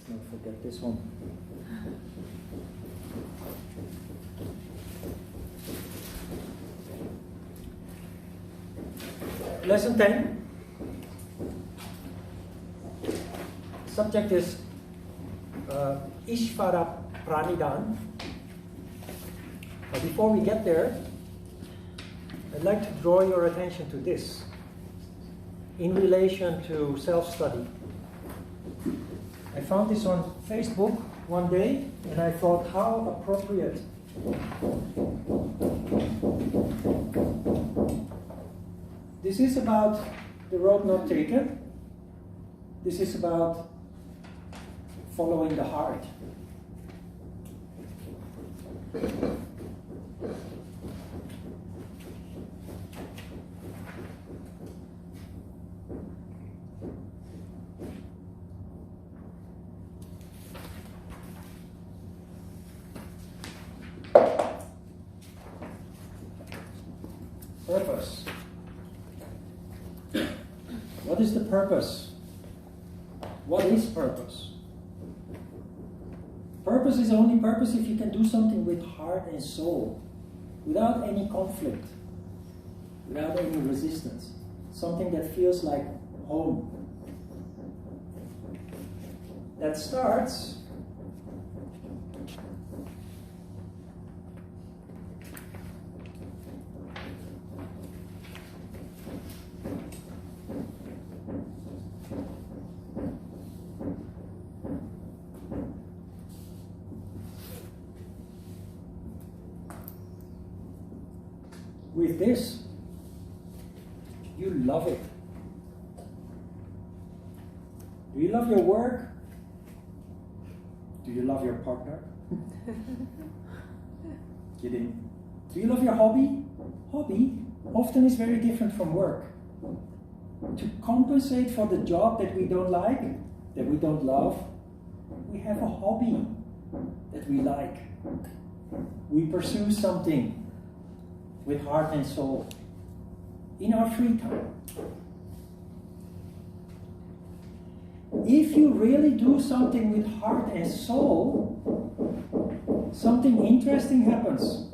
Let's not forget this one. Lesson 10. Subject is Ishvara Pranidhana. But before we get there, I'd like to draw your attention to this in relation to self-study. I found this on Facebook one day and I thought, how appropriate. This is about the road not taken. This is about following the heart. Purpose. What is the purpose? What is purpose? Purpose is only purpose if you can do something with heart and soul, without any conflict, without any resistance. Something that feels like home. That starts with this. You love it. Do you love your work? Do you love your partner? Kidding. Do you love your hobby? Hobby often is very different from work. To compensate for the job that we don't like, that we don't love, we have a hobby that we like. We pursue something with heart and soul in our free time. If you really do something with heart and soul, something interesting happens.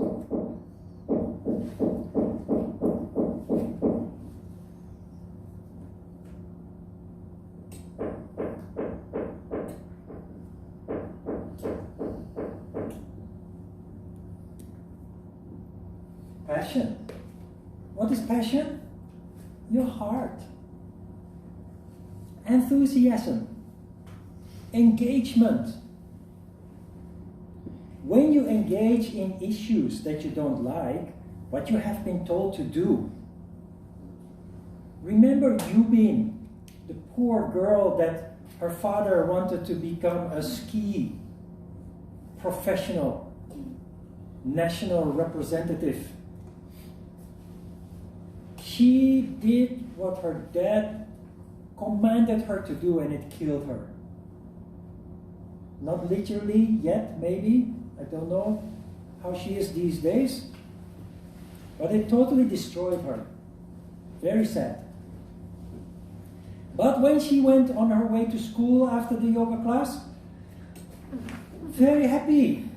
Passion. What is passion? Your heart. Enthusiasm. Engagement. When you engage in issues that you don't like, what you have been told to do. Remember Yubin, the poor girl that her father wanted to become a ski professional, national representative. She did what her dad commanded her to do and it killed her. Not literally yet, maybe. I don't know how she is these days. But it totally destroyed her. Very sad. But when she went on her way to school after the yoga class, very happy.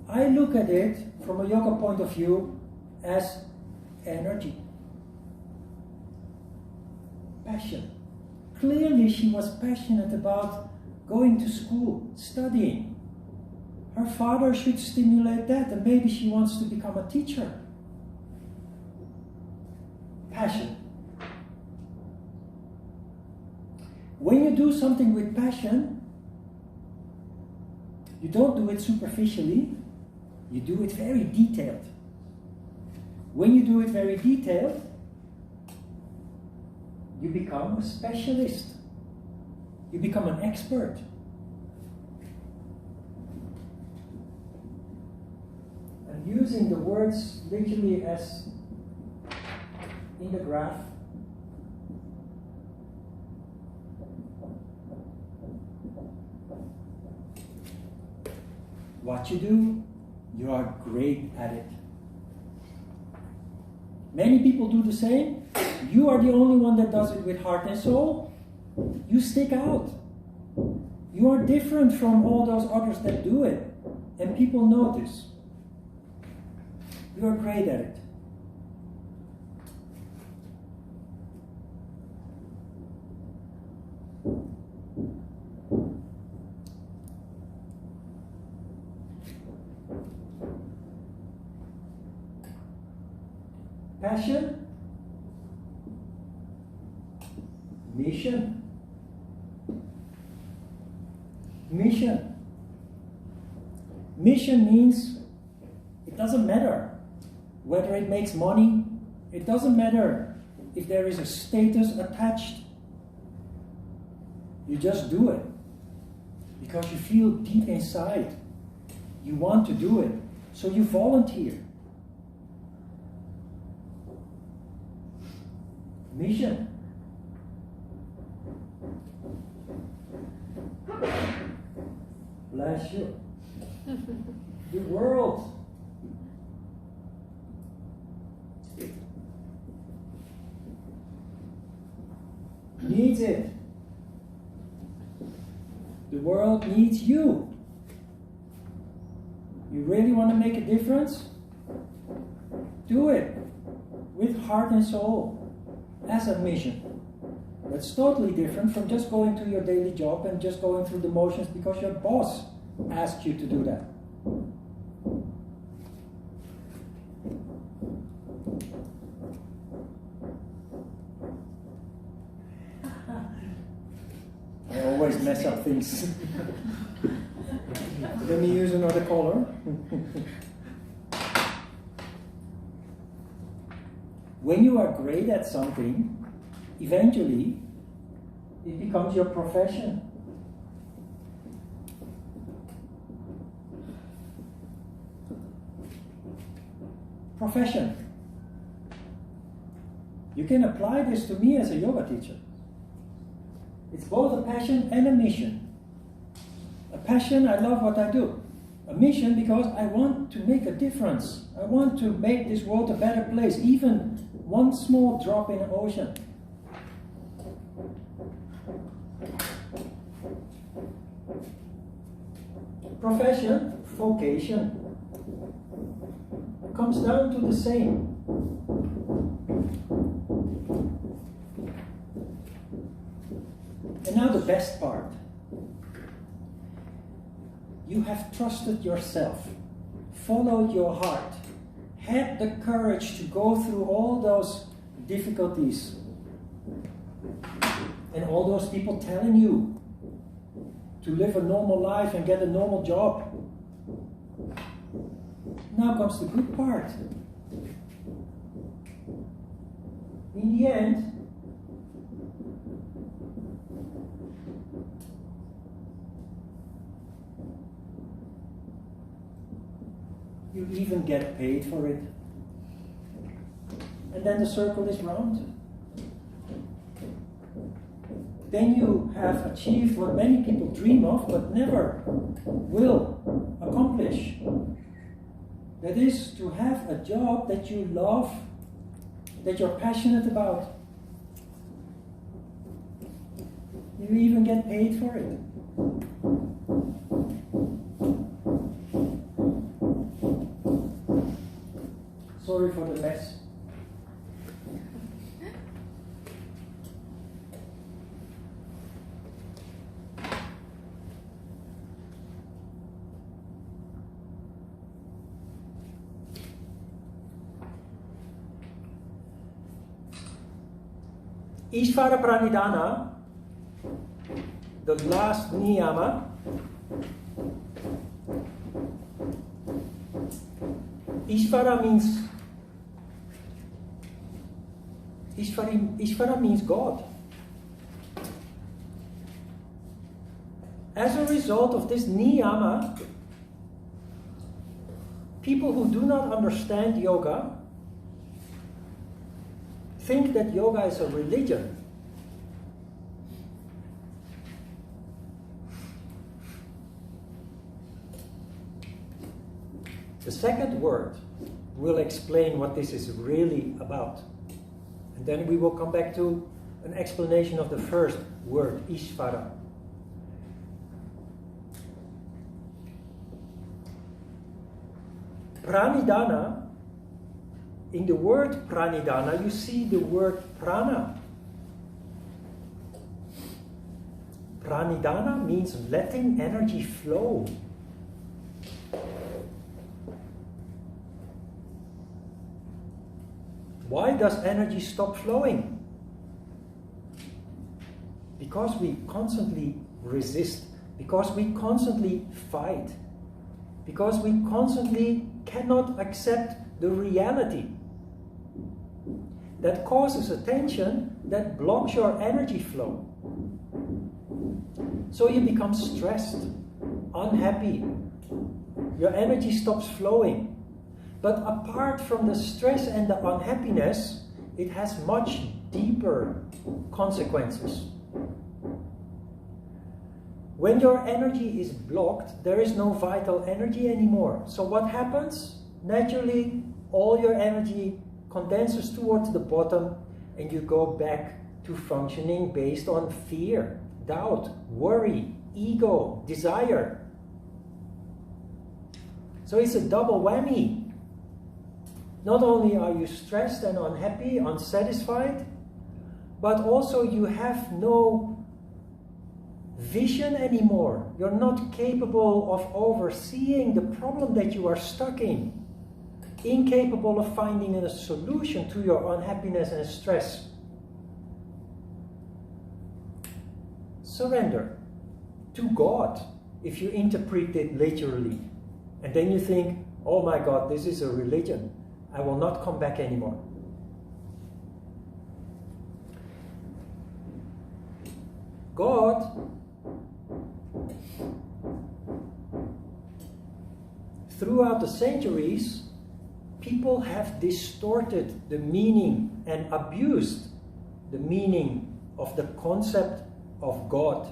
I look at it from a yoga point of view as energy. Passion. Clearly she was passionate about going to school, studying. Her father should stimulate that, and maybe she wants to become a teacher. Passion. When you do something with passion, you don't do it superficially, you do it very detailed. When you do it very detailed, you become a specialist. You become an expert. I'm using the words literally as in the graph. What you do, you are great at it. Many people do the same. You are the only one that does it with heart and soul. You stick out. You are different from all those others that do it. And people notice. You are great at it. Passion, mission, mission. Mission means it doesn't matter whether it makes money, it doesn't matter if there is a status attached. You just do it because you feel deep inside you want to do it, so you volunteer. Mission. Bless you. The world needs it. The world needs you. You really want to make a difference? Do it with heart and soul. As a mission. That's totally different from just going to your daily job and just going through the motions because your boss asked you to do that. I always mess up things. Let me use another color. When you are great at something, eventually it becomes your profession. Profession. You can apply this to me as a yoga teacher. It's both a passion and a mission. A passion, I love what I do. A mission because I want to make a difference. I want to make this world a better place, even one small drop in the ocean. Profession, vocation, comes down to the same. And now the best part. You have trusted yourself, followed your heart, had the courage to go through all those difficulties and all those people telling you to live a normal life and get a normal job. Now comes the good part. In the end, you even get paid for it. And then the circle is round. Then you have achieved what many people dream of but never will accomplish. That is to have a job that you love, that you're passionate about. You even get paid for it. Sorry for the mess. Ishvara Pranidhana, the last Niyama, Ishvara means God. As a result of this Niyama, people who do not understand yoga think that yoga is a religion. The second word will explain what this is really about. And then we will come back to an explanation of the first word, Ishvara. Pranidhana, in the word Pranidhana, you see the word prana. Pranidhana means letting energy flow. Why does energy stop flowing? Because we constantly resist, because we constantly fight, because we constantly cannot accept the reality that causes a tension that blocks your energy flow. So you become stressed, unhappy, your energy stops flowing. But apart from the stress and the unhappiness, it has much deeper consequences. When your energy is blocked, there is no vital energy anymore. So what happens? Naturally, all your energy condenses towards the bottom and you go back to functioning based on fear, doubt, worry, ego, desire. So it's a double whammy. Not only are you stressed and unhappy, unsatisfied, but also you have no vision anymore. You're not capable of overseeing the problem that you are stuck in. Incapable of finding a solution to your unhappiness and stress. Surrender to God if you interpret it literally. And then you think, oh my God, this is a religion. I will not come back anymore. God, throughout the centuries, people have distorted the meaning and abused the meaning of the concept of God.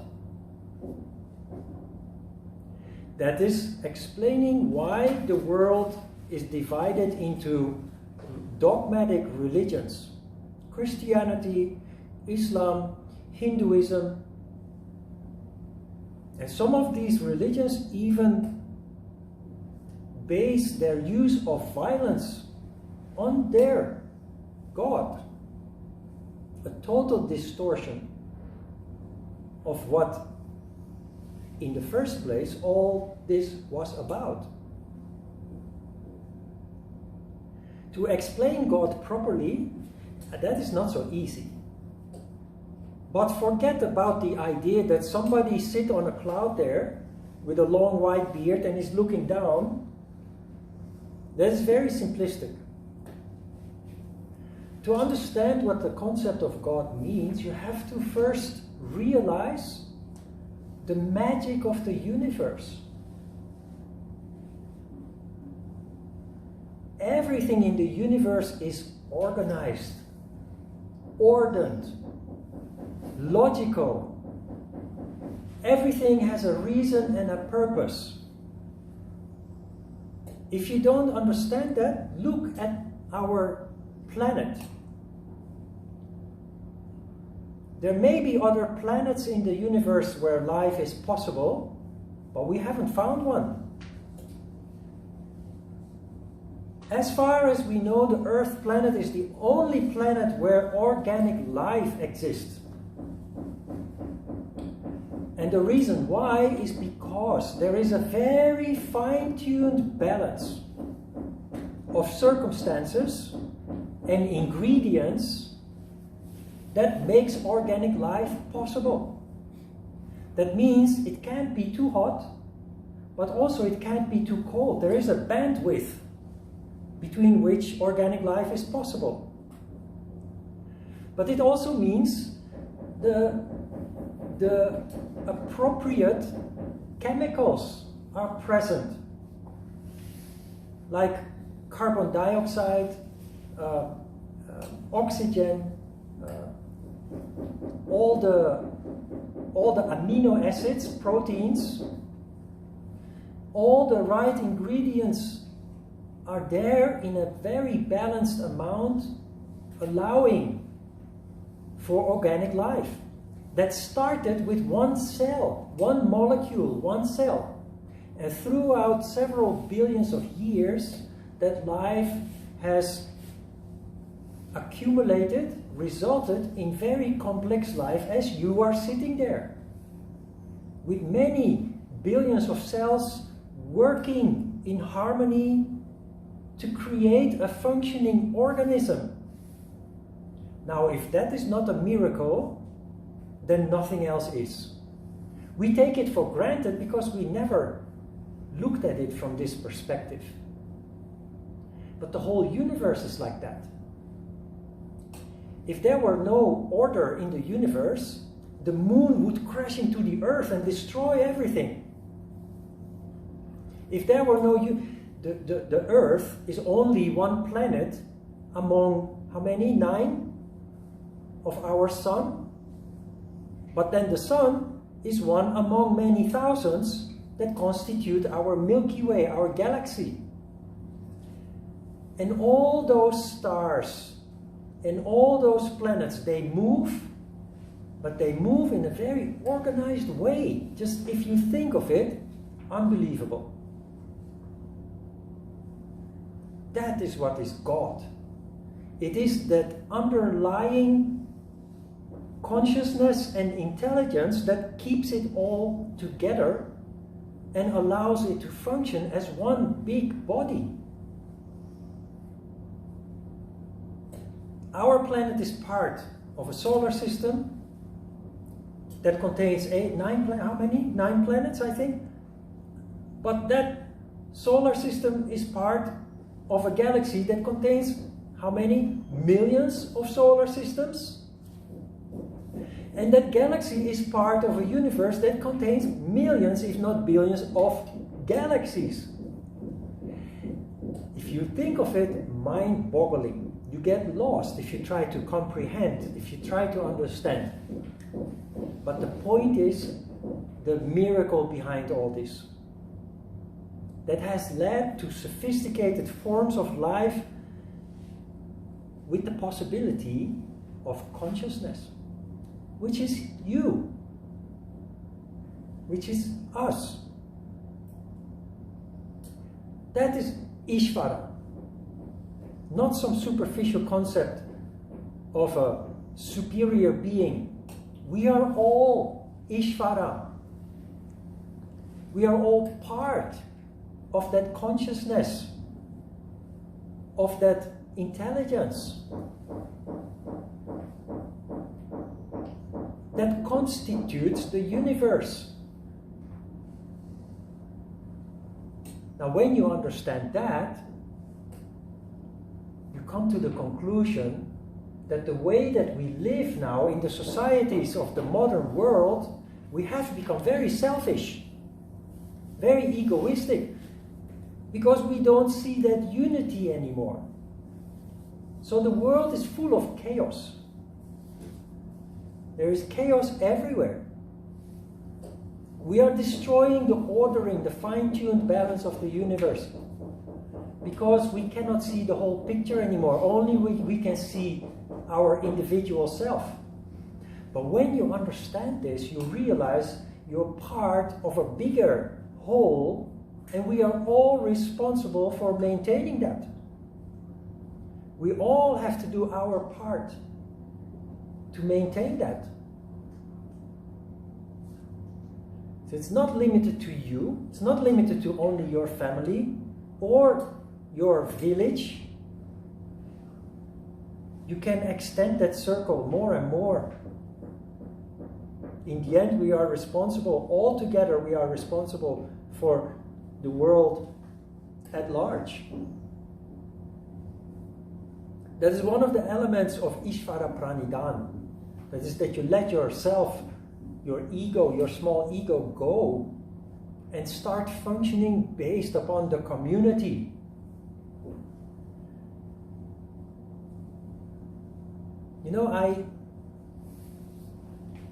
That is explaining why the world is divided into dogmatic religions. Christianity, Islam, Hinduism. And some of these religions even base their use of violence on their God. A total distortion of what, in the first place, all this was about. To explain God properly, that is not so easy. But forget about the idea that somebody sits on a cloud there with a long white beard and is looking down. That is very simplistic. To understand what the concept of God means, you have to first realize the magic of the universe. Everything in the universe is organized, ordered, logical. Everything has a reason and a purpose. If you don't understand that, look at our planet. There may be other planets in the universe where life is possible, but we haven't found one. As far as we know, the Earth planet is the only planet where organic life exists. And the reason why is because there is a very fine-tuned balance of circumstances and ingredients that makes organic life possible. That means it can't be too hot, but also it can't be too cold. There is a bandwidth between which organic life is possible. But it also means the appropriate chemicals are present, like carbon dioxide, oxygen, all the amino acids, proteins, all the right ingredients are there in a very balanced amount, allowing for organic life. that started with one cell, one molecule, one cell. And throughout several billions of years, that life has accumulated, resulted in very complex life as you are sitting there. With many billions of cells working in harmony to create a functioning organism. Now, if that is not a miracle, then nothing else is. We take it for granted because we never looked at it from this perspective. But the whole universe is like that. If there were no order in the universe, the moon would crash into the earth and destroy everything. If there were no... The earth is only one planet among, how many? 9 of our sun? But then the sun is one among many thousands that constitute our Milky Way, our galaxy. And all those stars and all those planets, they move, but they move in a very organized way. Just if you think of it, unbelievable. That is what is God. It is that underlying consciousness and intelligence that keeps it all together and allows it to function as one big body. Our planet is part of a solar system that contains 9 planets, I think. But that solar system is part of a galaxy that contains how many? Millions of solar systems? And that galaxy is part of a universe that contains millions, if not billions, of galaxies. If you think of it, mind-boggling. You get lost if you try to comprehend, if you try to understand. But the point is the miracle behind all this. That has led to sophisticated forms of life with the possibility of consciousness, which is you, which is us. That is Ishvara, not some superficial concept of a superior being. We are all Ishvara. We are all part of that consciousness, of that intelligence that constitutes the universe. Now, when you understand that, you come to the conclusion that the way that we live now in the societies of the modern world, we have become very selfish, very egoistic, because we don't see that unity anymore. So the world is full of chaos. There is chaos everywhere. We are destroying the ordering, the fine-tuned balance of the universe, because we cannot see the whole picture anymore. Only we can see our individual self. But when you understand this, you realize you're part of a bigger whole, and we are all responsible for maintaining that. We all have to do our part to maintain that. So it's not limited to you, it's not limited to only your family or your village. You can extend that circle more and more. In the end, we are responsible, all together we are responsible for the world at large. That is one of the elements of Ishvara Pranidhana. That is that you let yourself, your ego, your small ego go and start functioning based upon the community. You know,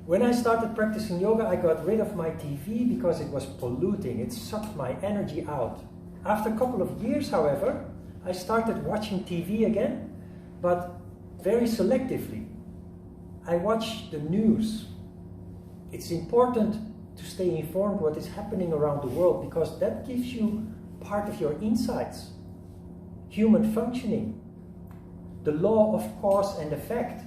when I started practicing yoga, I got rid of my TV because it was polluting. It sucked my energy out. After a couple of years, however, I started watching TV again, but very selectively. I watch the news. it's important to stay informed what is happening around the world, because that gives you part of your insights. Human functioning, the law of cause and effect,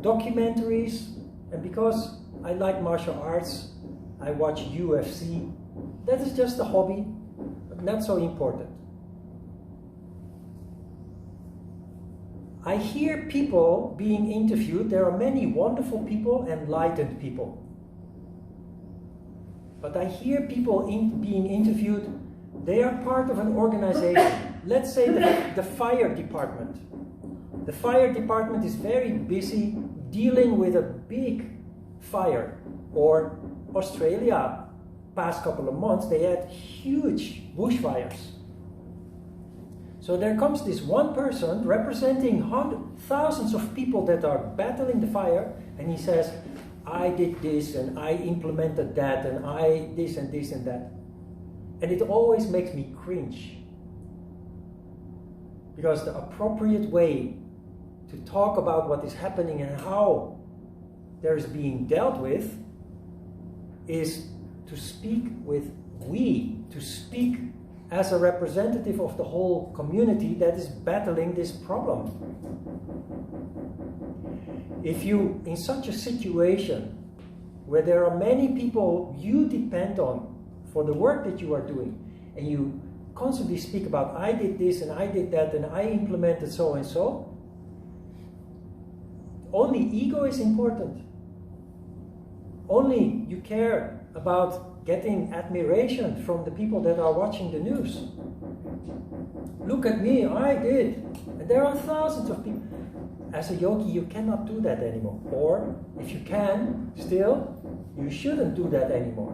documentaries, and because I like martial arts, I watch UFC. That is just a hobby, but not so important. I hear people being interviewed. There are many wonderful people, enlightened people. But I hear people being interviewed. They are part of an organization. Let's say the fire department. The fire department is very busy dealing with a big fire. Or Australia, past couple of months, they had huge bushfires. So there comes this one person representing thousands of people that are battling the fire, and he says, I did this and I implemented that and I this and this and that. And it always makes me cringe. Because the appropriate way to talk about what is happening and how there is being dealt with is to speak with we, to speak as a representative of the whole community that is battling this problem. If you, in such a situation where there are many people you depend on for the work that you are doing, and you constantly speak about, I did this and I did that and I implemented so and so, only ego is important. Only you care about getting admiration from the people that are watching the news. Look at me, I did. And there are thousands of people. As a yogi, you cannot do that anymore. Or, if you can, still, you shouldn't do that anymore.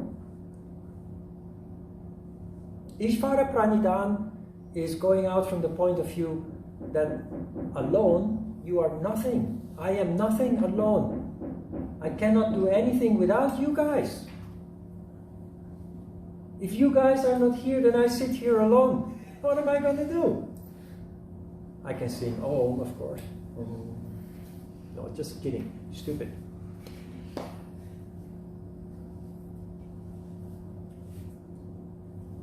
Ishvara Pranidhana is going out from the point of view that alone, you are nothing. I am nothing alone. I cannot do anything without you guys. If you guys are not here, then I sit here alone. What am I going to do? I can sing Om, of course. No, just kidding. Stupid.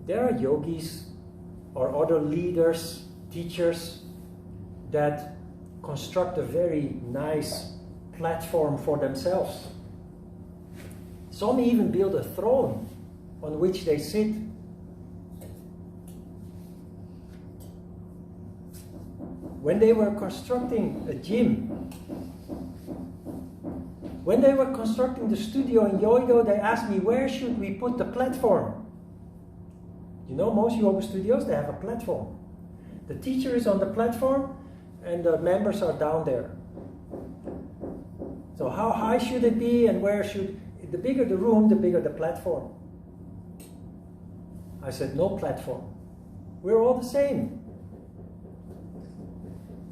There are yogis or other leaders, teachers that construct a very nice platform for themselves. Some even build a throne on which they sit. When they were constructing a gym, when they were constructing the studio in Yoido, they asked me, where should we put the platform? You know, most yoga studios, they have a platform. The teacher is on the platform and the members are down there. So how high should it be and where should, the bigger the room, the bigger the platform. I said, no platform. We're all the same.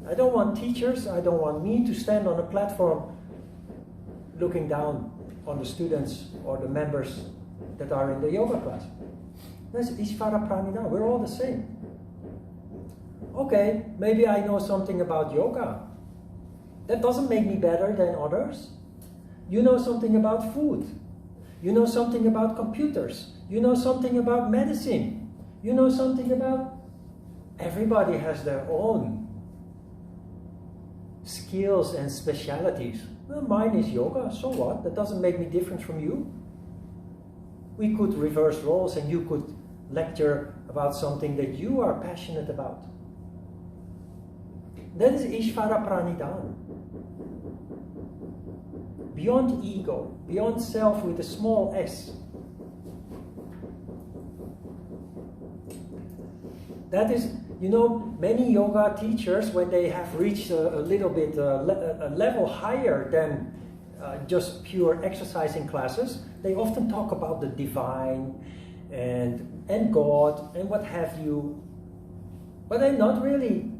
I don't want teachers, I don't want me to stand on a platform looking down on the students or the members that are in the yoga class. That's Ishvara Pranidhana, we're all the same. Okay, maybe I know something about yoga. That doesn't make me better than others. You know something about food. You know something about computers. You know something about medicine. You know something about... Everybody has their own skills and specialities. Well, mine is yoga, so what? That doesn't make me different from you. We could reverse roles and you could lecture about something that you are passionate about. That is Ishvara Pranidhana. Beyond ego, beyond self with a small s. That is, you know, many yoga teachers, when they have reached a little bit, a level higher than just pure exercising classes, they often talk about the divine and God and what have you. But they're not really.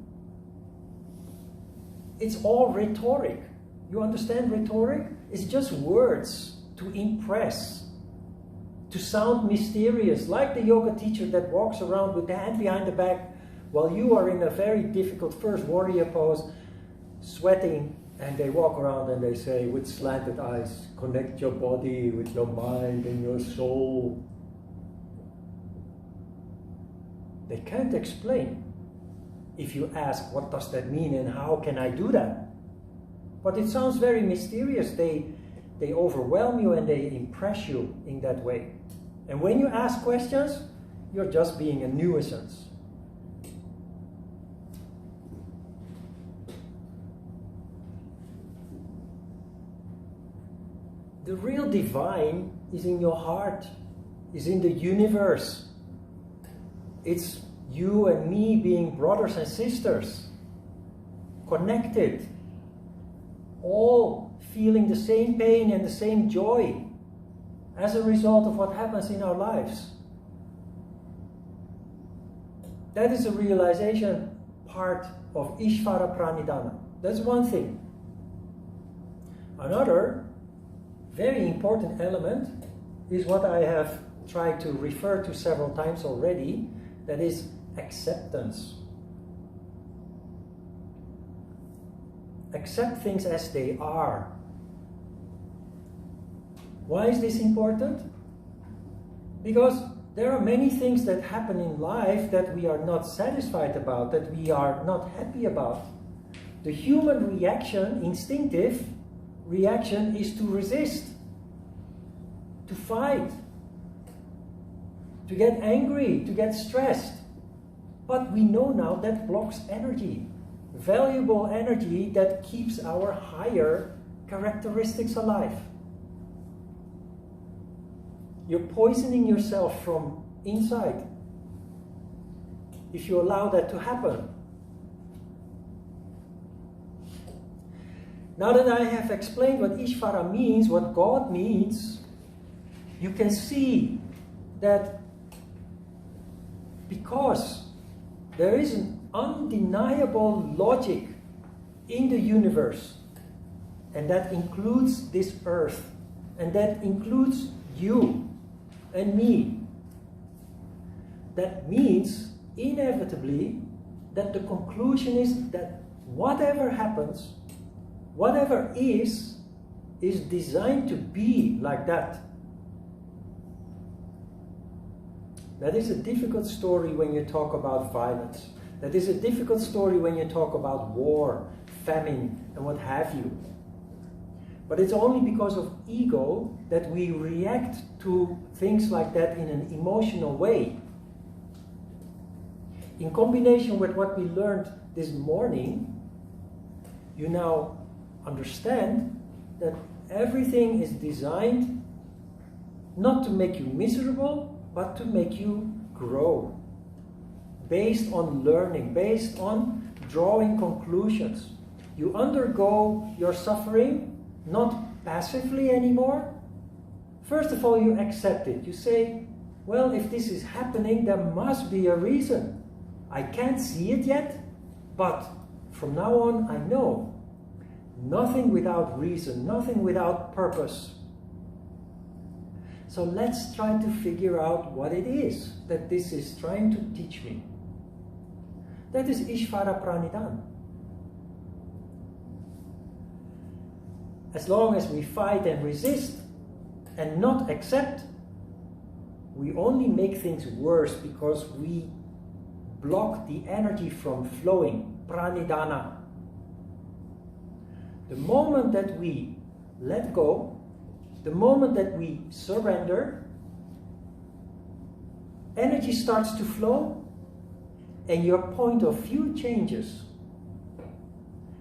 It's all rhetoric. You understand rhetoric? It's just words to impress, to sound mysterious, like the yoga teacher that walks around with the hand behind the back while you are in a very difficult first warrior pose, sweating And they walk around and they say with slanted eyes, connect your body with your mind and your soul. They can't explain if you ask, what does that mean and how can I do that? But it sounds very mysterious. They overwhelm you and they impress you in that way. And when you ask questions, you're just being a nuisance. The real divine is in your heart, is in the universe. It's you and me being brothers and sisters, connected, all feeling the same pain and the same joy as a result of what happens in our lives. That is a realization part of Ishvara Pranidhana. That's one thing. Another very important element is what I have tried to refer to several times already, that is acceptance. Accept things as they are. Why is this important? Because there are many things that happen in life that we are not satisfied about, that we are not happy about. The human reaction, instinctive reaction, is to resist, to fight, to get angry, to get stressed. But we know now that blocks energy, valuable energy that keeps our higher characteristics alive. You're poisoning yourself from inside if you allow that to happen. Now that I have explained what Ishvara means, what God means, you can see that because there is an undeniable logic in the universe, and that includes this earth, and that includes you and me, that means inevitably that the conclusion is that whatever happens, whatever is designed to be like that. That is a difficult story when you talk about violence. That is a difficult story when you talk about war, famine, and what have you. But it's only because of ego that we react to things like that in an emotional way. In combination with what we learned this morning, you now understand that everything is designed not to make you miserable, but to make you grow. Based on learning, based on drawing conclusions. You undergo your suffering not passively anymore. First of all, you accept it. You say, well, if this is happening, there must be a reason. I can't see it yet, but from now on, I know. Nothing without reason, nothing without purpose. So let's try to figure out what it is that this is trying to teach me. That is Ishvara Pranidhana. As long as we fight and resist and not accept, we only make things worse because we block the energy from flowing, pranidhana. The moment that we let go, the moment that we surrender, energy starts to flow and your point of view changes.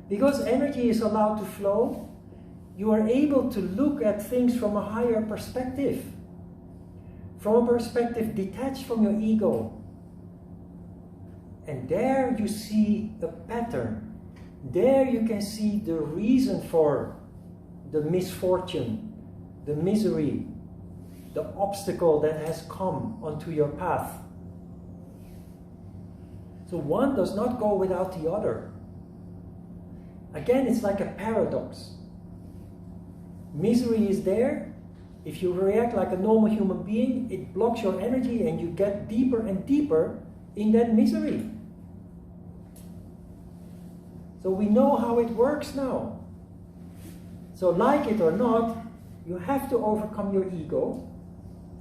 Because energy is allowed to flow, you are able to look at things from a higher perspective, from a perspective detached from your ego. And there you see a pattern. There you can see the reason for the misfortune, the misery, the obstacle that has come onto your path. So one does not go without the other. Again, it's like a paradox. Misery is there. If you react like a normal human being, it blocks your energy and you get deeper and deeper in that misery. So we know how it works now. So like it or not, you have to overcome your ego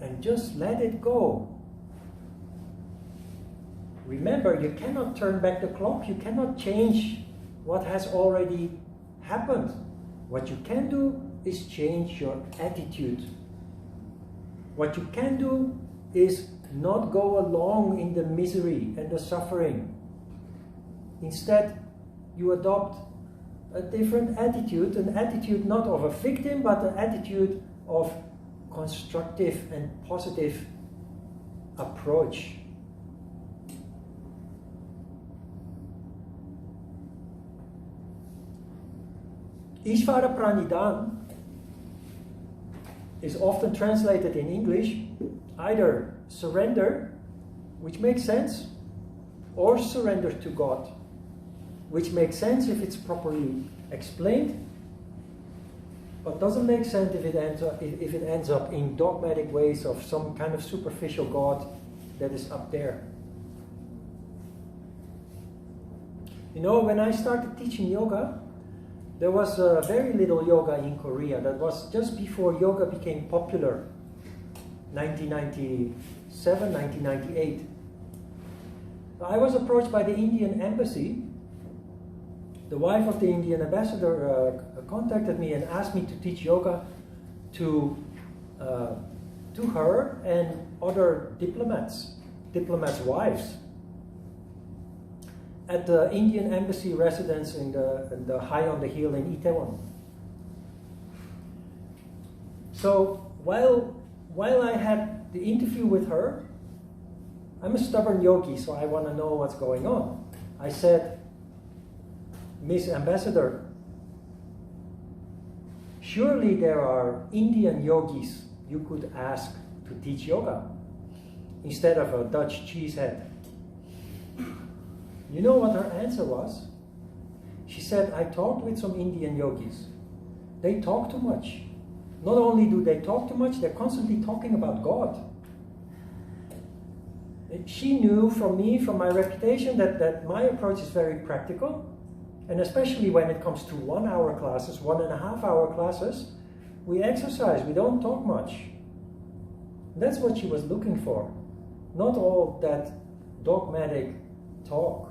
and just let it go. Remember, you cannot turn back the clock. You cannot change what has already happened. What you can do is change your attitude. What you can do is not go along in the misery and the suffering. Instead, you adopt a different attitude, an attitude not of a victim, but an attitude of constructive and positive approach. Ishvara Pranidhana is often translated in English either surrender, which makes sense, or surrender to God, which makes sense if it's properly explained, but doesn't make sense if it ends up in dogmatic ways of some kind of superficial God that is up there. You know, when I started teaching yoga, there was very little yoga in Korea. That was just before yoga became popular, 1997, 1998. I was approached by the Indian embassy. The wife of the Indian ambassador contacted me and asked me to teach yoga to her and other diplomats' wives, at the Indian embassy residence in the high on the hill in Itaewon. So while I had the interview with her, I'm a stubborn yogi, so I want to know what's going on. I said, Miss Ambassador, surely there are Indian yogis you could ask to teach yoga instead of a Dutch cheesehead. You know what her answer was? She said, I talked with some Indian yogis. They talk too much. Not only do they talk too much, they're constantly talking about God. And she knew from me, from my reputation, that my approach is very practical. And especially when it comes to 1 hour classes, 1.5 hour classes, we exercise, we don't talk much. That's what she was looking for. Not all that dogmatic talk.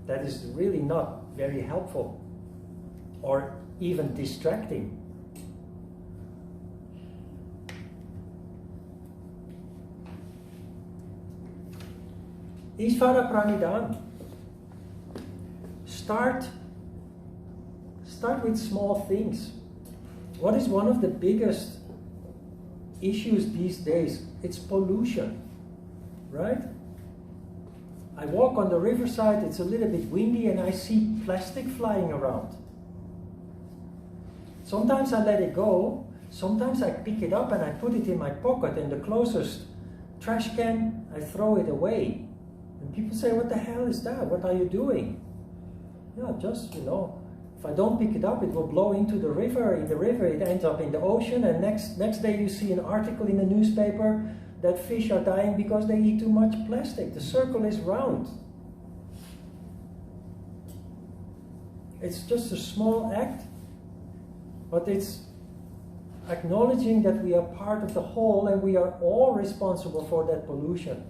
That is really not very helpful or even distracting. Ishvara Pranidhana. Start with small things. What is one of the biggest issues these days? It's pollution, right? I walk on the riverside, it's a little bit windy, and I see plastic flying around. Sometimes I let it go, sometimes I pick it up and I put it in my pocket, and the closest trash can, I throw it away. And people say, what the hell is that? What are you doing? Yeah, just, if I don't pick it up, it will blow into the river. In the river, it ends up in the ocean, and next day you see an article in the newspaper that fish are dying because they eat too much plastic. The circle is round. It's just a small act, but it's acknowledging that we are part of the whole and we are all responsible for that pollution.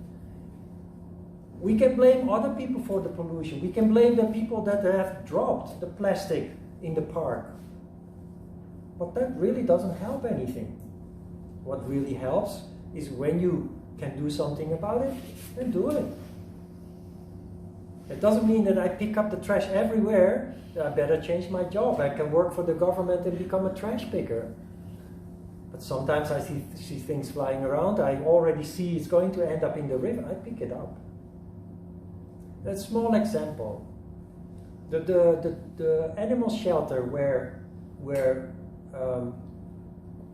We can blame other people for the pollution. We can blame the people that have dropped the plastic in the park. But that really doesn't help anything. What really helps is when you can do something about it, then do it. It doesn't mean that I pick up the trash everywhere. I better change my job. I can work for the government and become a trash picker. But sometimes I see things flying around. I already see it's going to end up in the river. I pick it up. That's a small example. The animal shelter where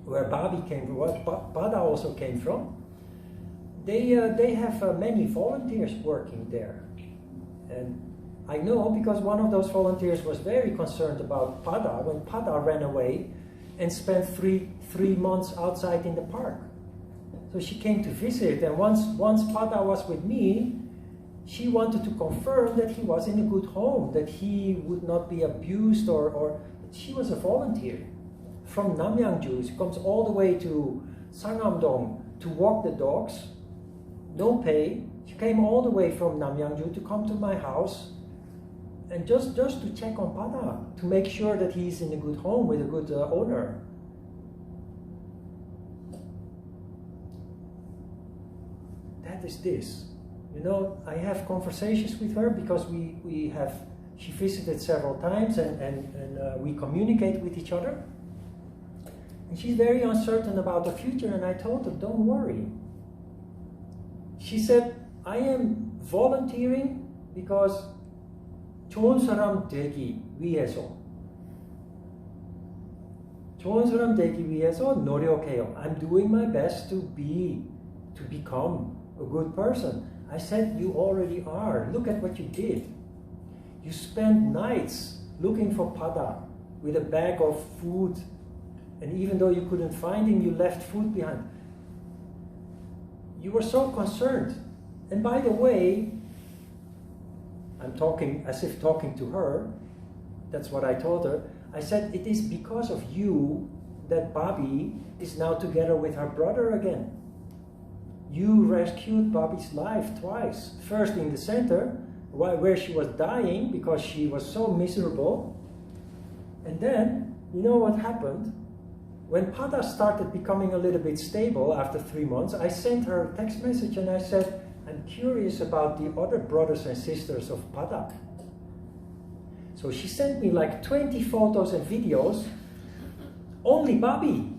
Babi came from, where Pada also came from, they have many volunteers working there. And I know because one of those volunteers was very concerned about Pada when Pada ran away and spent three months outside in the park. So she came to visit, and once Pada was with me, she wanted to confirm that he was in a good home, that he would not be abused or she was a volunteer. from Namyangju. She comes all the way to Sangamdong to walk the dogs, no pay. She came all the way from Namyangju to come to my house and just to check on Pada, to make sure that he's in a good home with a good owner. That is this. You know, I have conversations with her because she visited several times and we communicate with each other. And she's very uncertain about the future, and I told her, don't worry. She said, I am volunteering because 좋은 사람 되기 위해서. 좋은 사람 되기 위해서 노력해요. I'm doing my best to become a good person. I said, you already are. Look at what you did. You spent nights looking for Pada with a bag of food, and even though you couldn't find him, you left food behind. You were so concerned. And by the way, I'm talking as if talking to her. That's what I told her. I said, it is because of you that Bobby is now together with her brother again. You rescued Bobby's life twice. First in the center, where she was dying because she was so miserable. And then, you know what happened? When Pada started becoming a little bit stable after 3 months, I sent her a text message and I said, I'm curious about the other brothers and sisters of Pada. So she sent me like 20 photos and videos. Only Bobby.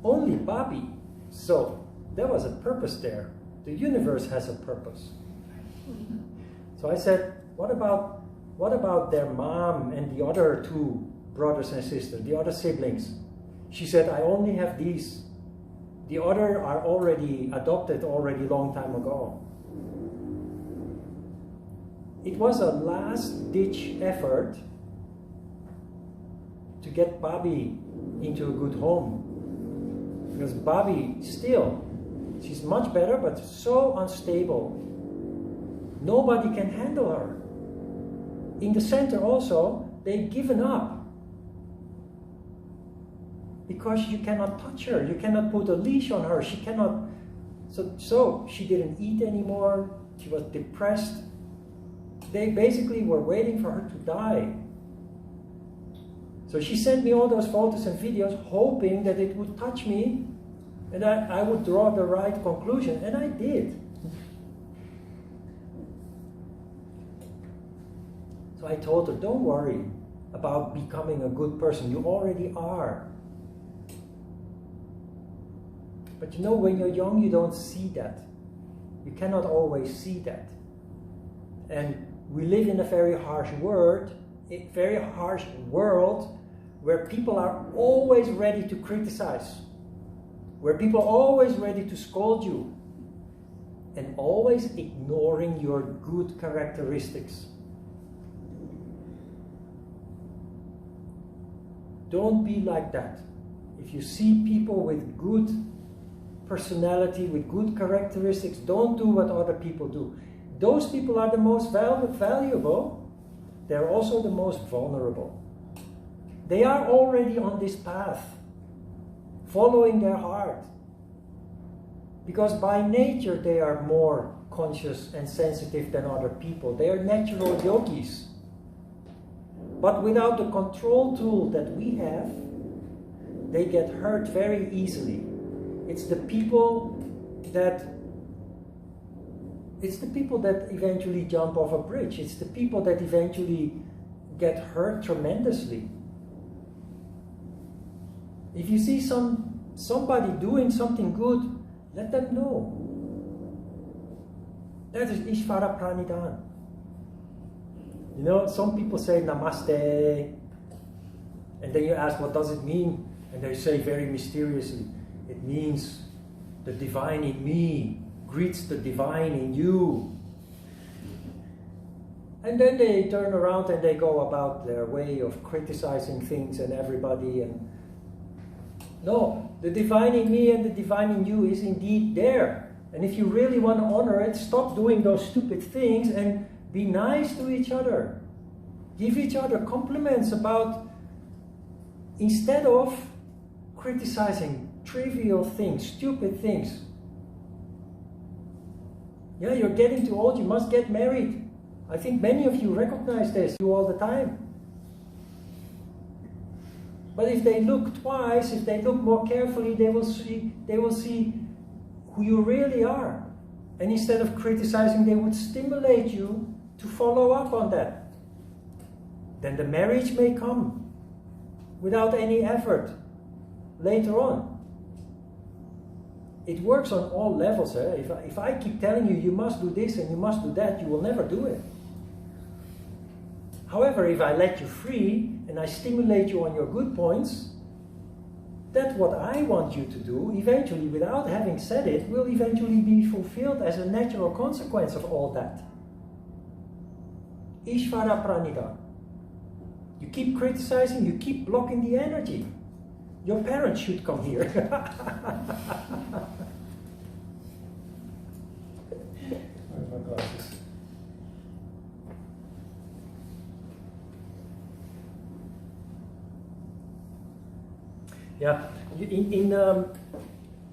Only Bobby. So there was a purpose there. The universe has a purpose. So I said, what about their mom and the other 2 brothers and sisters, the other siblings? She said, I only have these. The other are already adopted already long time ago. It was a last-ditch effort to get Bobby into a good home. Because Bobby still, she's much better, but so unstable. Nobody can handle her. In the center also, they've given up. Because you cannot touch her, you cannot put a leash on her, she cannot, so she didn't eat anymore, she was depressed. They basically were waiting for her to die. So she sent me all those photos and videos hoping that it would touch me and I would draw the right conclusion, and I did. So I told her, don't worry about becoming a good person, you already are. But you know, when you're young, you don't see that. You cannot always see that. And we live in a very harsh world where people are always ready to criticize, where people are always ready to scold you, and always ignoring your good characteristics. Don't be like that. If you see people with good personality, with good characteristics, don't do what other people do. Those people are the most valuable. They're also the most vulnerable. They are already on this path, following their heart. Because by nature they are more conscious and sensitive than other people. They are natural yogis. But without the control tool that we have, they get hurt very easily. It's the people that eventually jump off a bridge. It's the people that eventually get hurt tremendously. If you see somebody doing something good, let them know. That is Ishvara Pranidhana. You know, some people say namaste, and then you ask, what does it mean? And they say very mysteriously, it means the divine in me greets the divine in you. And then they turn around and they go about their way of criticizing things and everybody. And no, the divine in me and the divine in you is indeed there. And if you really want to honor it, stop doing those stupid things and be nice to each other. Give each other compliments about instead of criticizing trivial things, stupid things. Yeah, you're getting too old, you must get married. I think many of you recognize this, you all the time. But if they look twice, if they look more carefully, they will see who you really are. And instead of criticizing, they would stimulate you to follow up on that. Then the marriage may come without any effort later on. It works on all levels. If I keep telling you, you must do this and you must do that, you will never do it. However, if I let you free and I stimulate you on your good points, that what I want you to do, eventually, without having said it, will eventually be fulfilled as a natural consequence of all that. Ishvara Pranidhana. You keep criticizing, you keep blocking the energy. Your parents should come here. Where's my glasses? Yeah, in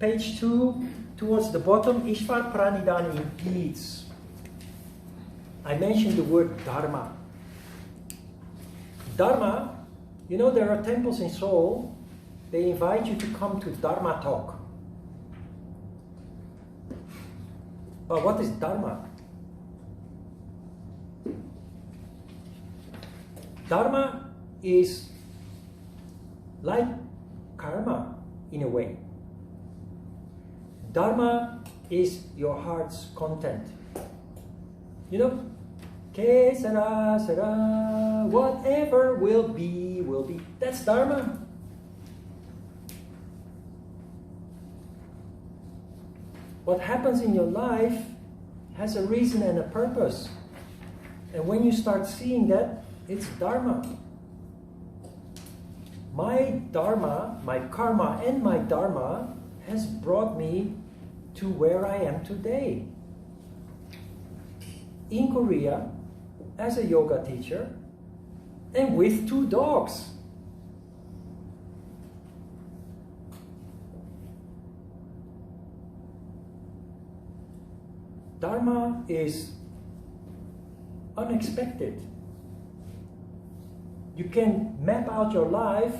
page 2, towards the bottom, Ishvara Pranidhana impedes. I mentioned the word Dharma. Dharma, you know, there are temples in Seoul, they invite you to come to Dharma talk. But what is Dharma? Dharma is like karma in a way. Dharma is your heart's content. You know, que sera, sera, whatever will be, will be. That's Dharma. What happens in your life has a reason and a purpose. And when you start seeing that, it's Dharma. My Dharma, my karma and my Dharma has brought me to where I am today. In Korea, as a yoga teacher, and with 2 dogs. Dharma is unexpected. You can map out your life.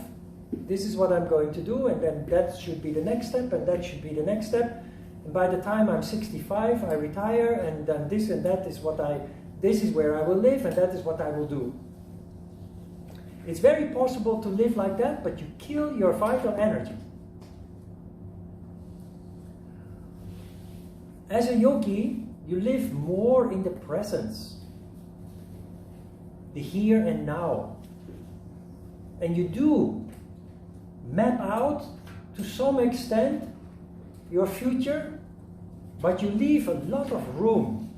This is what I'm going to do, and then that should be the next step, and that should be the next step. And by the time I'm 65, I retire, and then this and that is this is where I will live, and that is what I will do. It's very possible to live like that, but you kill your vital energy. As a yogi, you live more in the presence, the here and now. And you do map out, to some extent, your future, but you leave a lot of room,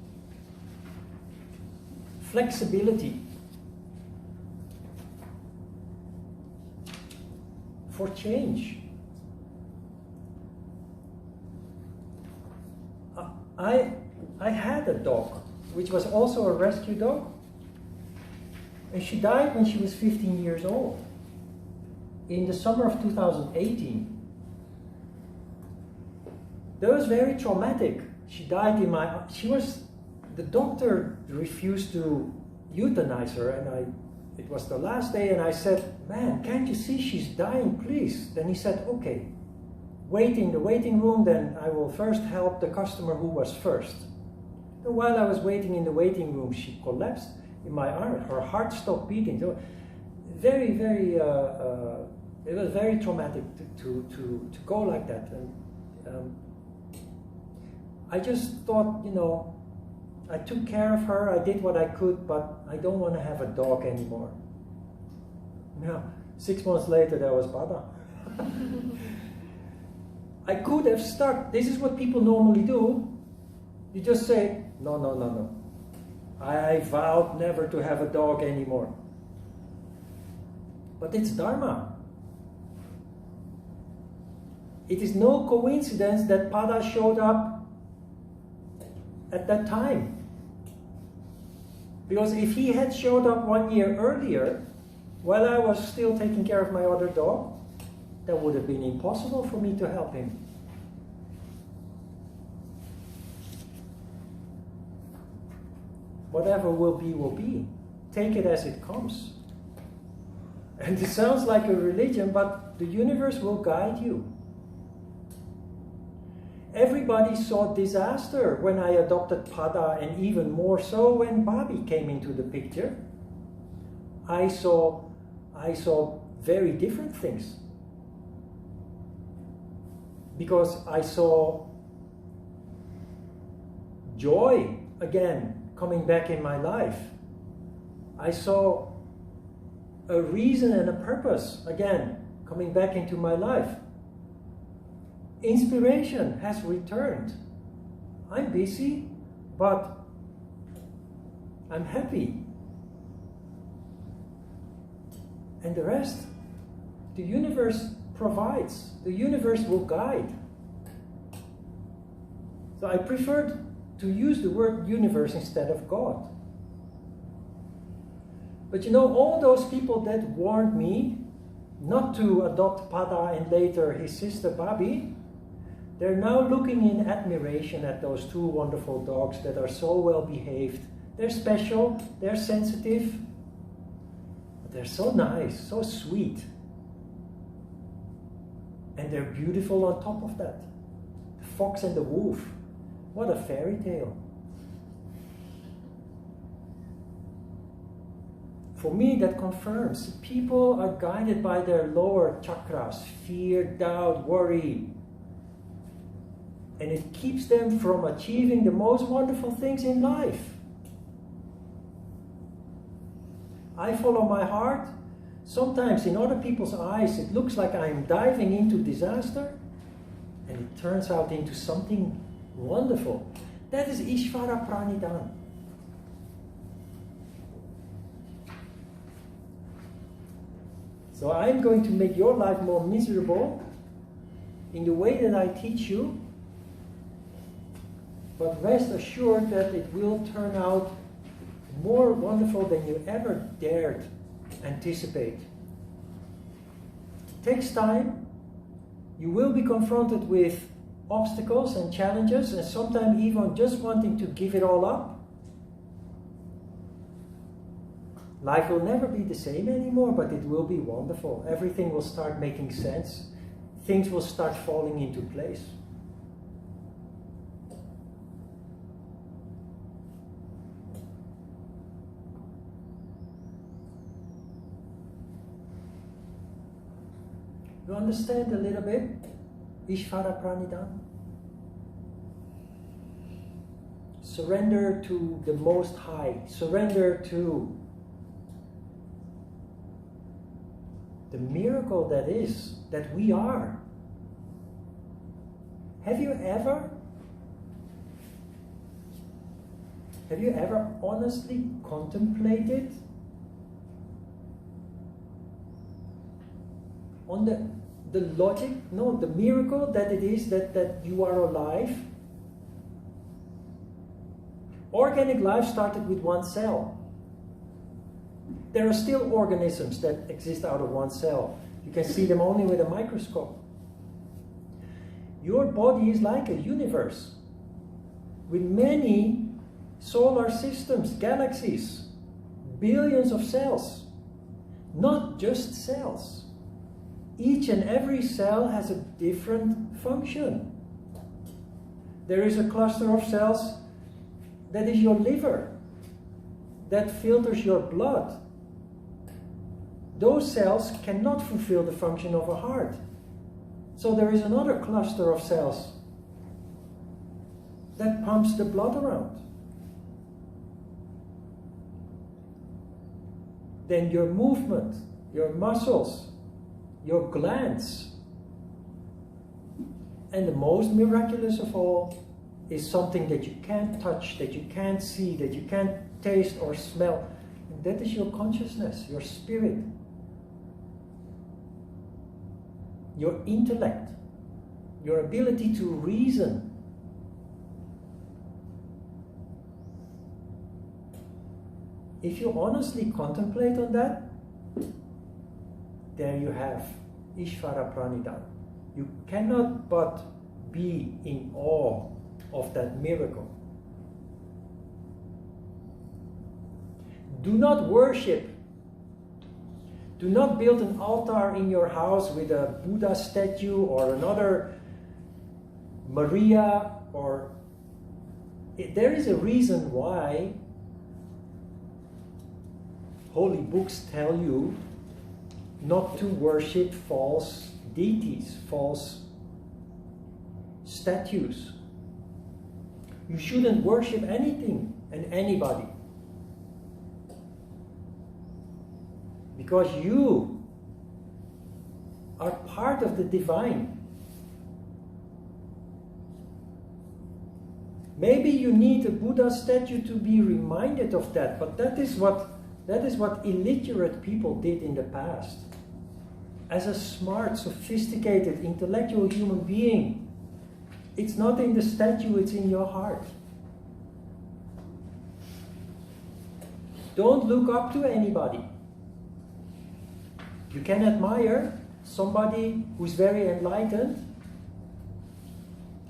flexibility for change. I had a dog, which was also a rescue dog, and she died when she was 15 years old, in the summer of 2018. That was very traumatic. She died the doctor refused to euthanize her, and it was the last day, and I said, man, can't you see she's dying, please? Then he said, okay, wait in the waiting room, then I will first help the customer who was first. And while I was waiting in the waiting room, she collapsed in my arm. Her heart stopped beating. So very, very, it was very traumatic to go like that. And I just thought, you know, I took care of her, I did what I could, but I don't want to have a dog anymore. Now, 6 months later, there was Baba. I could have stuck. This is what people normally do. You just say, no, no, no, no. I vowed never to have a dog anymore. But it's Dharma. It is no coincidence that Pada showed up at that time. Because if he had showed up 1 year earlier, while I was still taking care of my other dog, that would have been impossible for me to help him. Whatever will be, will be. Take it as it comes. And it sounds like a religion, but the universe will guide you. Everybody saw disaster when I adopted Pada, and even more so when Babi came into the picture. I saw very different things. Because I saw joy again coming back in my life. I saw a reason and a purpose again coming back into my life. Inspiration has returned. I'm busy, but I'm happy. And the rest, the universe provides. The universe will guide. So I preferred to use the word universe instead of God. But you know, all those people that warned me not to adopt Pada and later his sister Babi, they're now looking in admiration at those two wonderful dogs that are so well behaved. They're special, they're sensitive, but they're so nice, so sweet. And they're beautiful on top of that. The fox and the wolf. What a fairy tale. For me, that confirms people are guided by their lower chakras, fear, doubt, worry. And it keeps them from achieving the most wonderful things in life. I follow my heart. Sometimes in other people's eyes it looks like I'm diving into disaster, and it turns out into something wonderful. That is Ishvara Pranidhana. So I'm going to make your life more miserable in the way that I teach you, but rest assured that it will turn out more wonderful than you ever dared anticipate. It takes time. You will be confronted with obstacles and challenges, and sometimes even just wanting to give it all up. Life will never be the same anymore, but it will be wonderful. Everything will start making sense. Things will start falling into place. You understand a little bit Ishvara Pranidhana? Surrender to the Most High. Surrender to the miracle that is, that we are. Have you ever honestly contemplated on the logic, no, the miracle that it is that you are alive? Organic life started with one cell. There are still organisms that exist out of one cell. You can see them only with a microscope. Your body is like a universe with many solar systems, galaxies, billions of cells, not just cells. Each and every cell has a different function. There is a cluster of cells that is your liver, that filters your blood. Those cells cannot fulfill the function of a heart. So there is another cluster of cells that pumps the blood around. Then your movement, your muscles, your glands. And the most miraculous of all is something that you can't touch, that you can't see, that you can't taste or smell. And that is your consciousness, your spirit. Your intellect, your ability to reason. If you honestly contemplate on that, there you have Ishvara Pranidhana. You cannot but be in awe of that miracle. Do not worship. Do not build an altar in your house with a Buddha statue or another Maria, or there is a reason why holy books tell you not to worship false deities, false statues. You shouldn't worship anything and anybody. Because you are part of the divine. Maybe you need a Buddha statue to be reminded of that, but that is what illiterate people did in the past. As a smart, sophisticated, intellectual human being, it's not in the statue, it's in your heart. Don't look up to anybody. You can admire somebody who's very enlightened.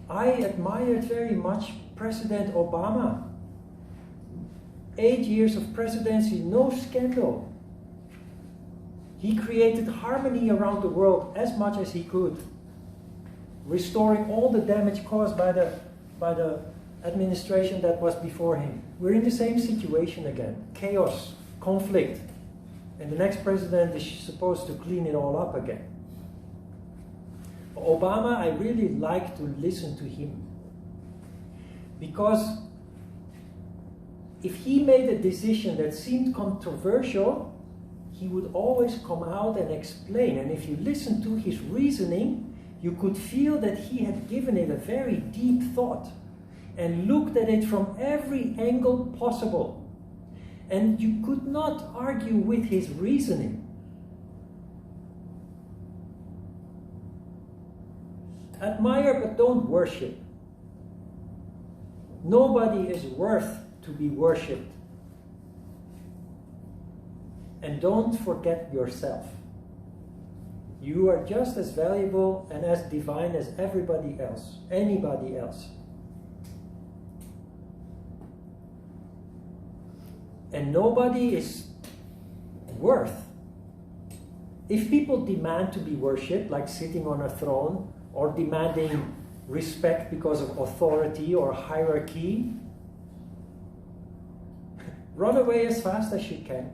I admired very much President Obama. 8 years of presidency, no scandal. He created harmony around the world as much as he could, restoring all the damage caused by the administration that was before him. We're in the same situation again. Chaos, conflict. And the next president is supposed to clean it all up again. Obama, I really like to listen to him. Because if he made a decision that seemed controversial, he would always come out and explain. And if you listen to his reasoning, you could feel that he had given it a very deep thought and looked at it from every angle possible. And you could not argue with his reasoning. Admire, but don't worship. Nobody is worth to be worshipped. And don't forget yourself. You are just as valuable and as divine as everybody else, anybody else. And nobody is worth. If people demand to be worshipped, like sitting on a throne, or demanding respect because of authority or hierarchy, run away as fast as you can.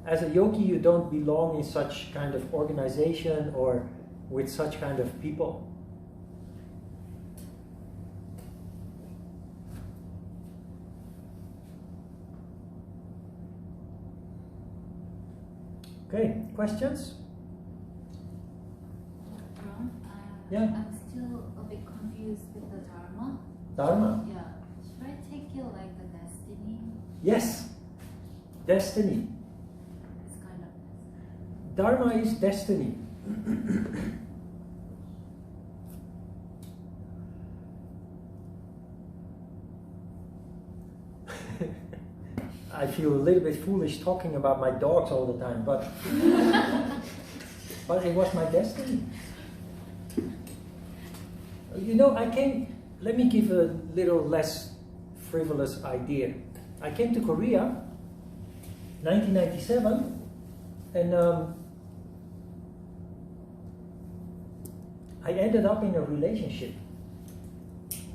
As a yogi, you don't belong in such kind of organization or with such kind of people. Okay, questions? Ron, Yeah. I'm still a bit confused with the Dharma. Dharma? Yeah. Should I take it like the destiny? Yes. Destiny. It's kind of Dharma is destiny. I feel a little bit foolish talking about my dogs all the time, but but it was my destiny. You know, let me give a little less frivolous idea. I came to Korea 1997, and I ended up in a relationship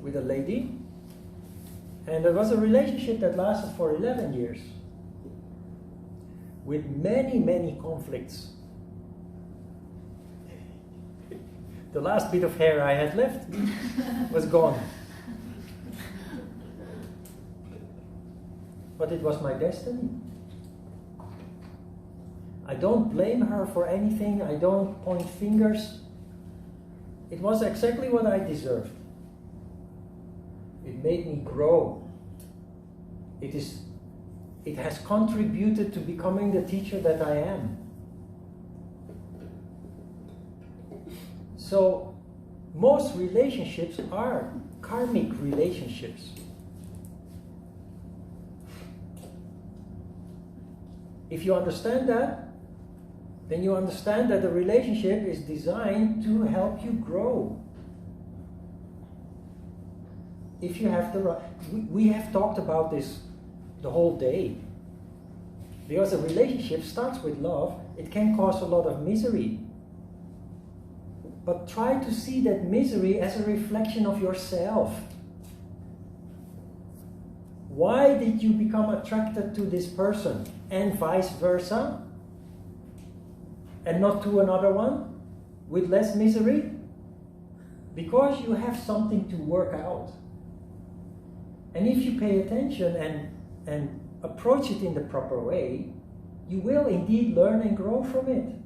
with a lady. And it was a relationship that lasted for 11 years with many, many conflicts. The last bit of hair I had left was gone. But it was my destiny. I don't blame her for anything. I don't point fingers. It was exactly what I deserved. It made me grow. It has contributed to becoming the teacher that I am. So most relationships are karmic relationships. If you understand that, then you understand that the relationship is designed to help you grow. If you have the right, we have talked about this the whole day. Because a relationship starts with love, it can cause a lot of misery. But try to see that misery as a reflection of yourself. Why did you become attracted to this person and vice versa? And not to another one with less misery? Because you have something to work out. And if you pay attention and approach it in the proper way, you will indeed learn and grow from it.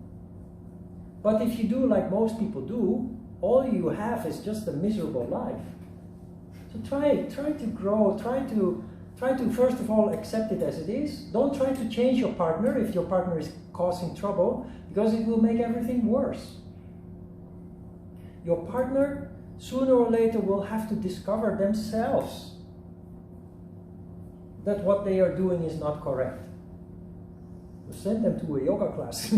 But if you do like most people do, all you have is just a miserable life. So try to grow, try to first of all accept it as it is. Don't try to change your partner if your partner is causing trouble, because it will make everything worse. Your partner sooner or later will have to discover themselves that what they are doing is not correct. You send them to a yoga class.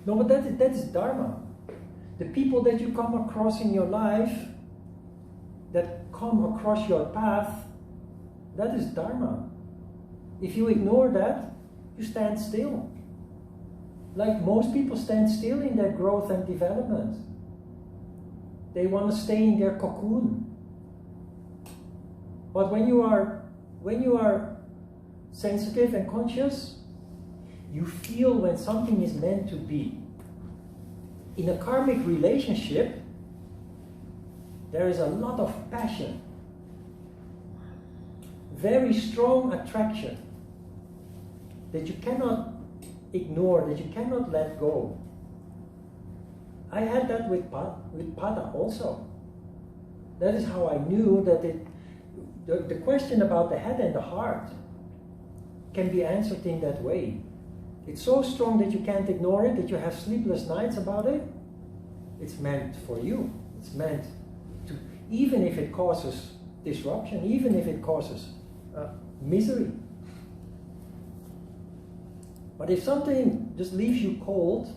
No, but that is Dharma. The people that you come across in your life, that come across your path, that is Dharma. If you ignore that, you stand still. Like most people stand still in their growth and development. They want to stay in their cocoon. But when you are sensitive and conscious, you feel when something is meant to be. In a karmic relationship, there is a lot of passion, very strong attraction that you cannot ignore, that you cannot let go. I had that with Pada also. That is how I knew that the question about the head and the heart can be answered in that way. It's so strong that you can't ignore it, that you have sleepless nights about it. It's meant for you. It's meant to, even if it causes disruption, even if it causes misery. But if something just leaves you cold,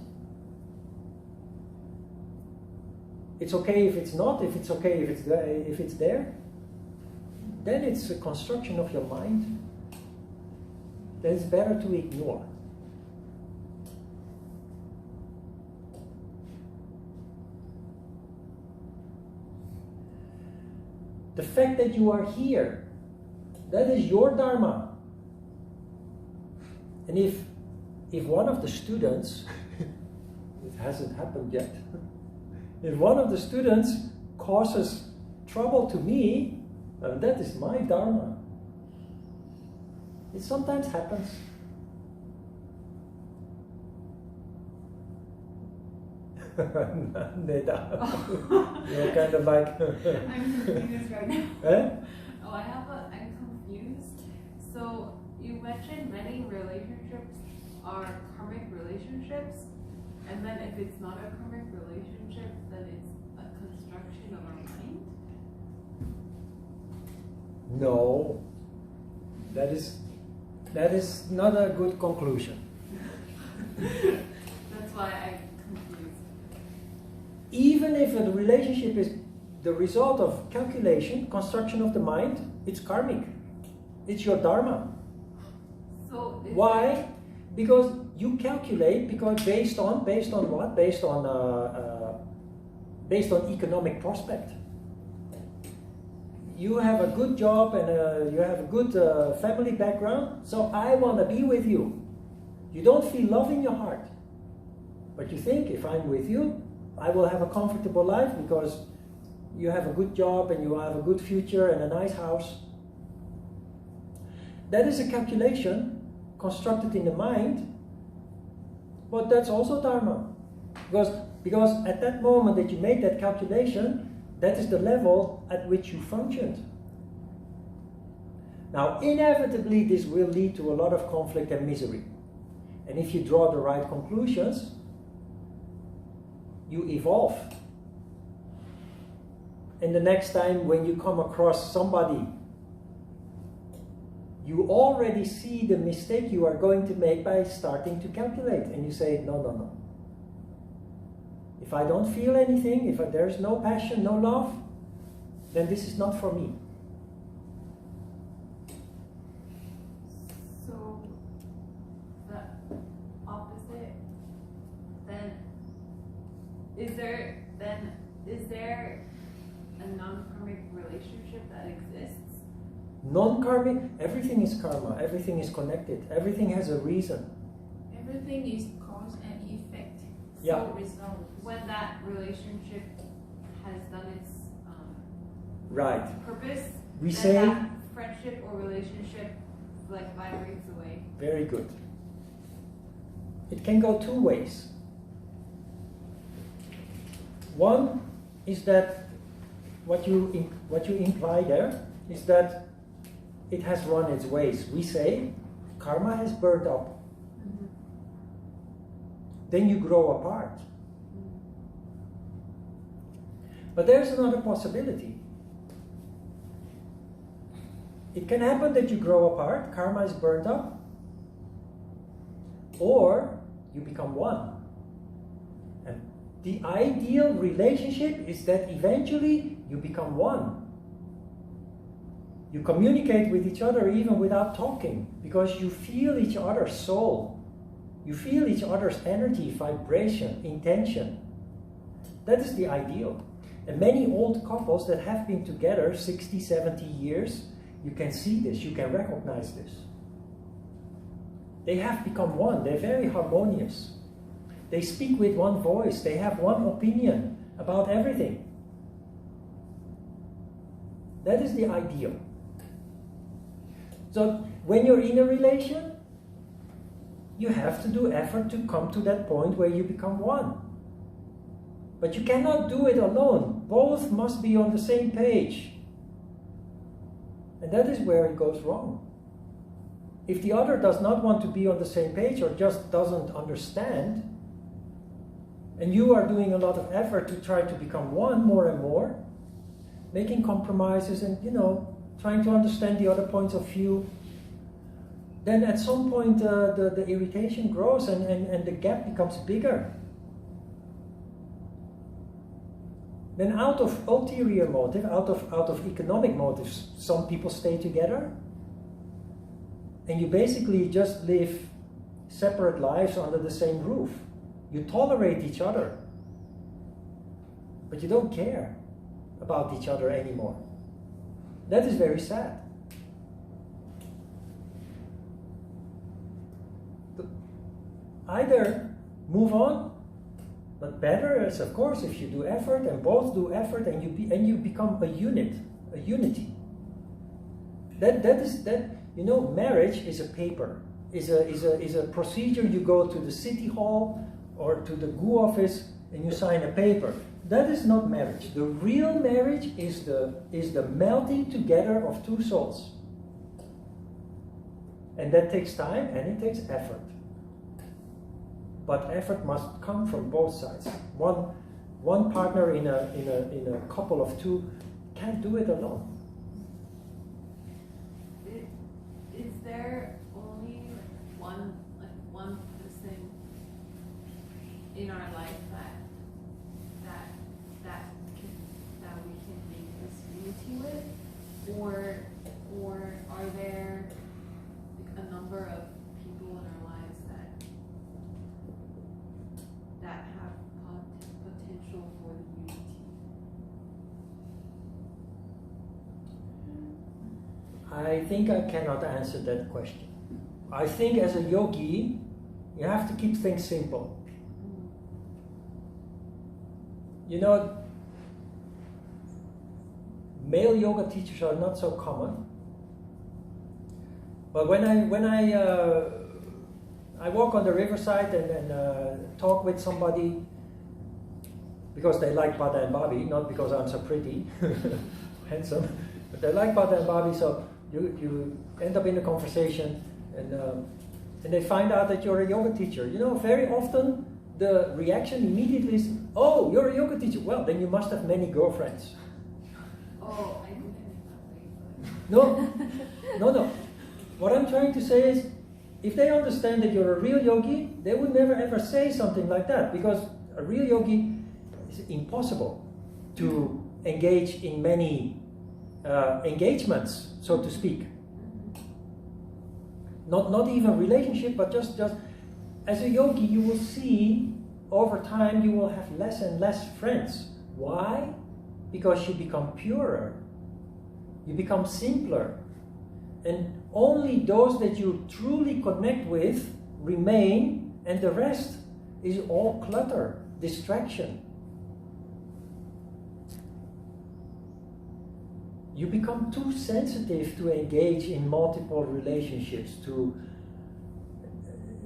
it's okay if it's not, if it's okay if it's there, then it's a construction of your mind. Then it's better to ignore. The fact that you are here, that is your Dharma. And if one of the students, it hasn't happened yet, if one of the students causes trouble to me, that is my Dharma. It sometimes happens. Neda. You're kind of like... I'm confused right now. Eh? Oh, I'm confused. So, you mentioned many relationships are karmic relationships, and then if it's not a karmic relationship, then it's a construction of our mind? No. That is not a good conclusion. That's why I'm confused. Even if the relationship is the result of calculation, construction of the mind, it's karmic. It's your Dharma. So why? Because you calculate, because based on what? Based on economic prospect. You have a good job and you have a good family background, so I want to be with you. You don't feel love in your heart, but you think, if I'm with you, I will have a comfortable life because you have a good job and you have a good future and a nice house. That is a calculation constructed in the mind, but that's also Dharma. Because at that moment that you made that calculation, that is the level at which you functioned. Now, inevitably, this will lead to a lot of conflict and misery. And if you draw the right conclusions, you evolve. And the next time when you come across somebody, you already see the mistake you are going to make by starting to calculate. And you say, no, no, no. If I don't feel anything, if there's no passion, no love, then this is not for me. So, the opposite, then, is there a non-karmic relationship that exists? Non-karmic, everything is karma, everything is connected, everything has a reason. Everything is cause and effect. Yeah. So result. When that relationship has done its Right. purpose, We then say, that friendship or relationship like vibrates away. very good. It can go two ways. One is that what you imply there is that it has run its ways. We say karma has burned up. Mm-hmm. Then you grow apart. But there's another possibility. It can happen that you grow apart, karma is burned up, or you become one. And the ideal relationship is that eventually you become one. You communicate with each other even without talking, because you feel each other's soul. You feel each other's energy, vibration, intention. That is the ideal. And many old couples that have been together 60, 70 years, you can see this, you can recognize this. They have become one, they're very harmonious. They speak with one voice, they have one opinion about everything. That is the ideal. So when you're in a relation, you have to do effort to come to that point where you become one. But you cannot do it alone. Both must be on the same page. And that is where it goes wrong. If the other does not want to be on the same page or just doesn't understand, and you are doing a lot of effort to try to become one more and more, making compromises and, trying to understand the other points of view, then at some point the irritation grows and the gap becomes bigger. Then out of ulterior motive, out of economic motives, some people stay together. And you basically just live separate lives under the same roof. You tolerate each other. But you don't care about each other anymore. That is very sad. Either move on, but better is, of course, if you do effort and both do effort and you become a unit, a unity. Marriage is a paper, is a procedure. You go to the city hall or to the GU office and you sign a paper. That is not marriage. The real marriage is the melting together of two souls. And that takes time and it takes effort. But effort must come from both sides. One partner in a couple of two can't do it alone. Is there only one person in our life that we can make this unity with, or are there a number of people in our lives that have potential for the unity? I think I cannot answer that question. I think as a yogi, you have to keep things simple. Male yoga teachers are not so common. But when I walk on the riverside and talk with somebody, because they like Bada and Babi, not because I'm so pretty, handsome, but they like Bada and Babi, so you end up in a conversation and they find out that you're a yoga teacher. Very often the reaction immediately is, oh, you're a yoga teacher. Well, then you must have many girlfriends. Oh, I didn't think that way. No. what I'm trying to say is, if they understand that you're a real yogi, they would never ever say something like that, because a real yogi is impossible to engage in many engagements, so to speak. Not even relationship, but just as a yogi, you will see over time you will have less and less friends. Why? Because you become purer, you become simpler, and only those that you truly connect with remain, and the rest is all clutter, distraction. You become too sensitive to engage in multiple relationships.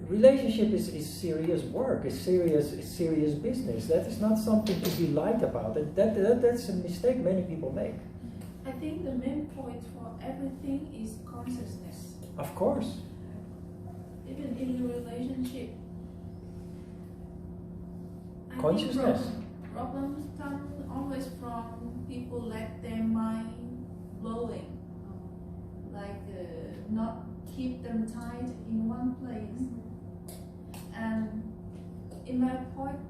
Relationship is serious work, it's serious business. That is not something to be light about. That's a mistake many people make. I think the main point for everything is consciousness. Of course. Even in a relationship. I Consciousness. think problems come always from people let their mind blowing, like not keep them tight in one place. And in my point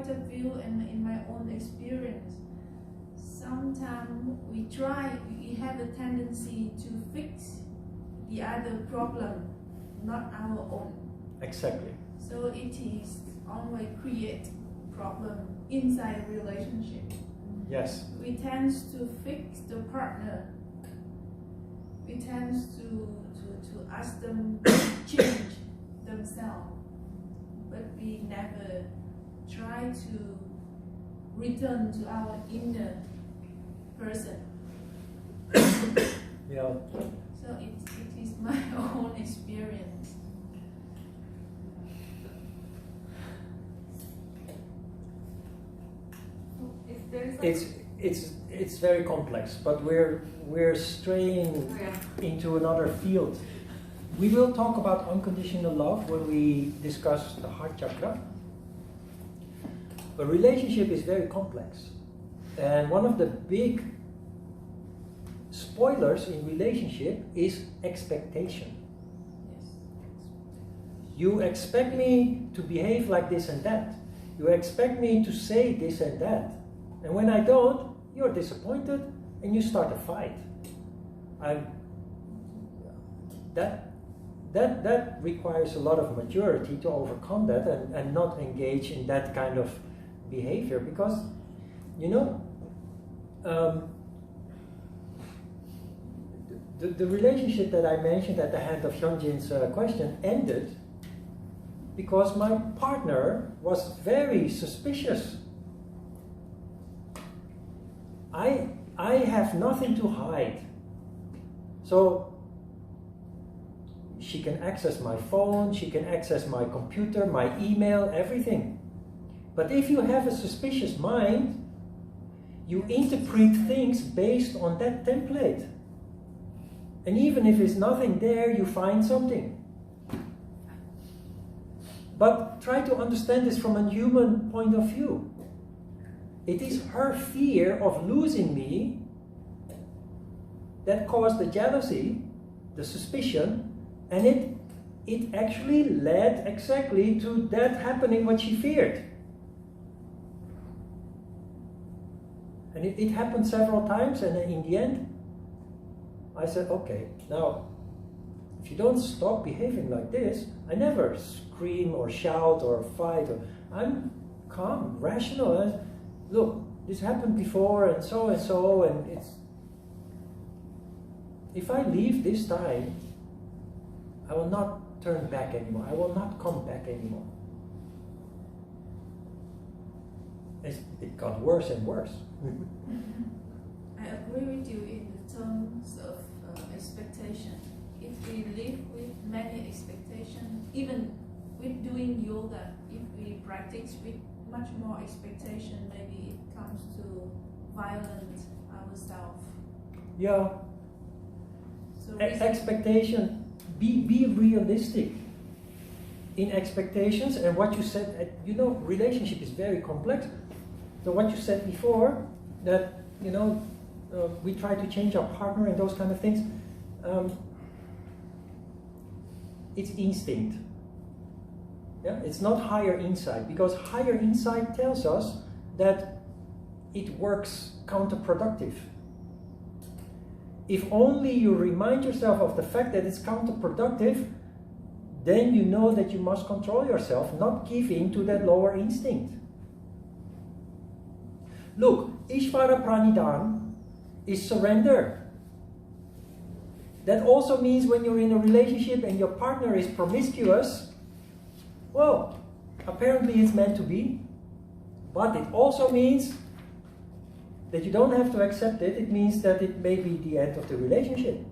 of view and in my own experience, sometimes we have a tendency to fix the other problem, not our own. Exactly. So it is always create problem inside a relationship. Yes. We tend to fix the partner. We tend to ask them to change themselves, but we never try to return to our inner person. Yeah. So it is my own experience. If there's like It's very complex, but we're straying into another field. We will talk about unconditional love when we discuss the heart chakra. But relationship is very complex, and one of the big spoilers in relationship is expectation. Yes. You expect me to behave like this and that. You expect me to say this and that. And when I don't, you're disappointed and you start a fight. That requires a lot of maturity to overcome that and not engage in that kind of behavior, because, you know, the relationship that I mentioned at the end of Hyunjin's question ended because my partner was very suspicious. I have nothing to hide. So she can access my phone, she can access my computer, my email, everything. But if you have a suspicious mind, you interpret things based on that template. And even if there's nothing there, you find something. But try to understand this from a human point of view. It is her fear of losing me that caused the jealousy, the suspicion, and it actually led exactly to that happening what she feared. And it happened several times, and in the end, I said, okay, now, if you don't stop behaving like this, I never scream or shout or fight. I'm calm, rational. Look, this happened before, and so, and it's... If I leave this time, I will not turn back anymore. I will not come back anymore. It got worse and worse. I agree with you in the terms of expectation. If we live with many expectations, even with doing yoga, if we practice with much more expectation, maybe it comes to violent ourselves. Yeah. So Expectation. Be realistic in expectations, and what you said. You know, relationship is very complex. So what you said before, that we try to change our partner and those kind of things. it's instinct. Yeah? It's not higher insight, because higher insight tells us that it works counterproductive. If only you remind yourself of the fact that it's counterproductive, then you know that you must control yourself, not give in to that lower instinct. Look, Ishvara Pranidhana is surrender. That also means when you're in a relationship and your partner is promiscuous, well, apparently it's meant to be. But it also means that you don't have to accept it. It means that it may be the end of the relationship.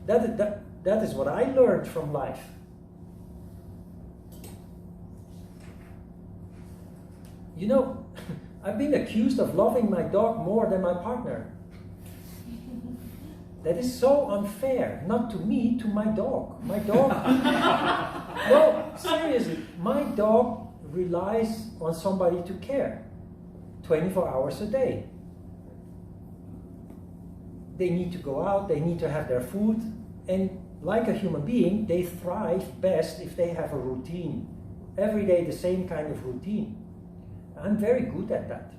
That is what I learned from life. You know, I've been accused of loving my dog more than my partner. That is so unfair, not to me, to my dog. My dog, no, seriously, my dog relies on somebody to care 24 hours a day. They need to go out, they need to have their food, and like a human being, they thrive best if they have a routine. Every day the same kind of routine. I'm very good at that.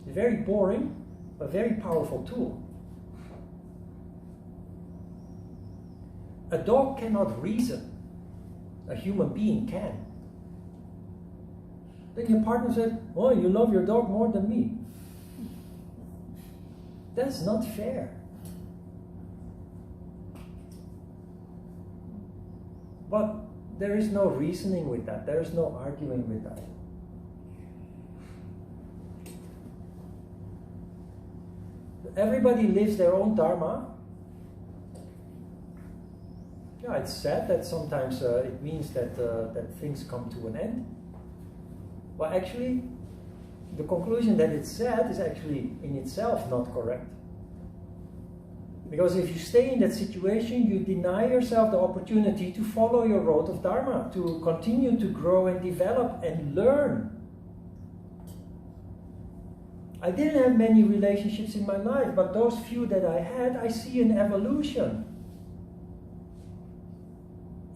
It's very boring, but very powerful tool. A dog cannot reason. A human being can. Then your partner said, "Oh, you love your dog more than me." That's not fair. But there is no reasoning with that. There is no arguing with that. Everybody lives their own dharma. Yeah, it's sad that sometimes it means that things come to an end. Well, actually, the conclusion that it's sad is actually in itself not correct. Because if you stay in that situation, you deny yourself the opportunity to follow your road of dharma, to continue to grow and develop and learn. I didn't have many relationships in my life, but those few that I had, I see an evolution.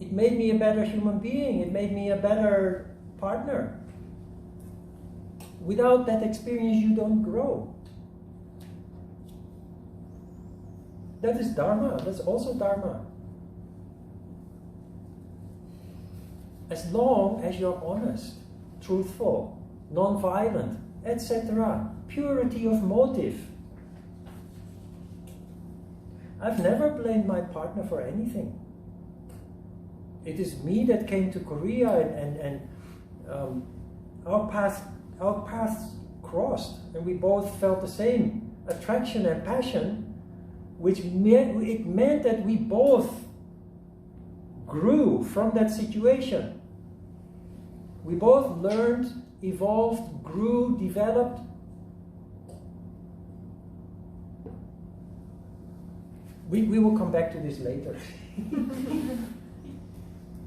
It made me a better human being. It made me a better partner. Without that experience, you don't grow. That is dharma. That's also dharma. As long as you're honest, truthful, non-violent, etc. Purity of motive. I've never blamed my partner for anything. It is me that came to Korea and our paths crossed, and we both felt the same attraction and passion, which meant that we both grew from that situation. We both learned, evolved, grew, developed. We will come back to this later.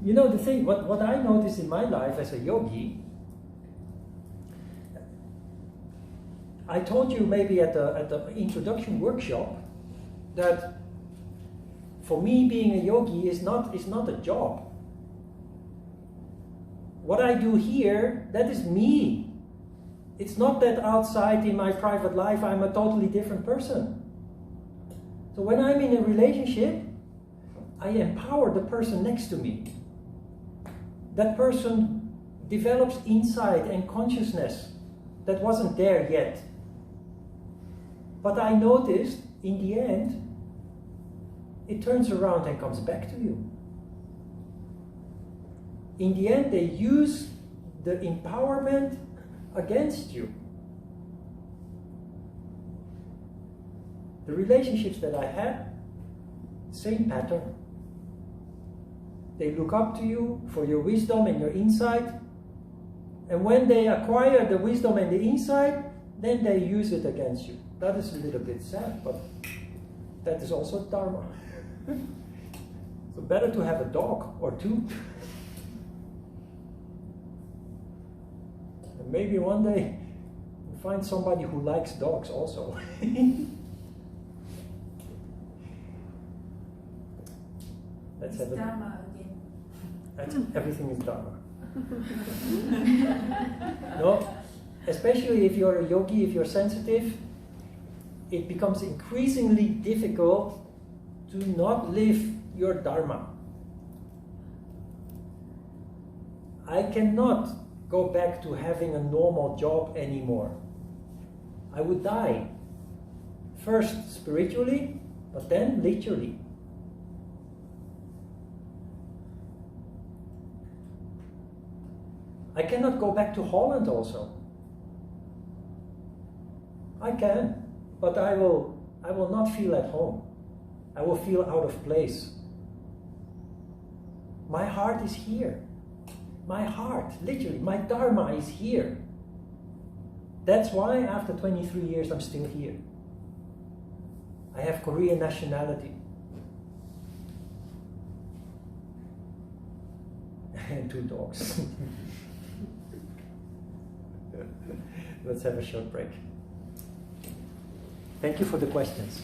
You know, the thing, what I noticed in my life as a yogi, I told you maybe at the introduction workshop that for me being a yogi is not a job. What I do here, that is me. It's not that outside in my private life I'm a totally different person. So when I'm in a relationship, I empower the person next to me. That person develops insight and consciousness that wasn't there yet. But I noticed, in the end, it turns around and comes back to you. In the end, they use the empowerment against you. The relationships that I had, same pattern. They look up to you for your wisdom and your insight. And when they acquire the wisdom and the insight, then they use it against you. That is a little bit sad, but that is also dharma. So better to have a dog or two. And maybe one day you find somebody who likes dogs also. Let's It's have a, Dharma again. everything is Dharma. No, especially if you're a yogi, if you're sensitive, it becomes increasingly difficult to not live your Dharma. I cannot go back to having a normal job anymore. I would die. First spiritually, but then literally. I cannot go back to Holland also. I can, but I will not feel at home. I will feel out of place. My heart is here. My heart, literally, my Dharma is here. That's why after 23 years I'm still here. I have Korean nationality. And 2 dogs. Let's have a short break. Thank you for the questions.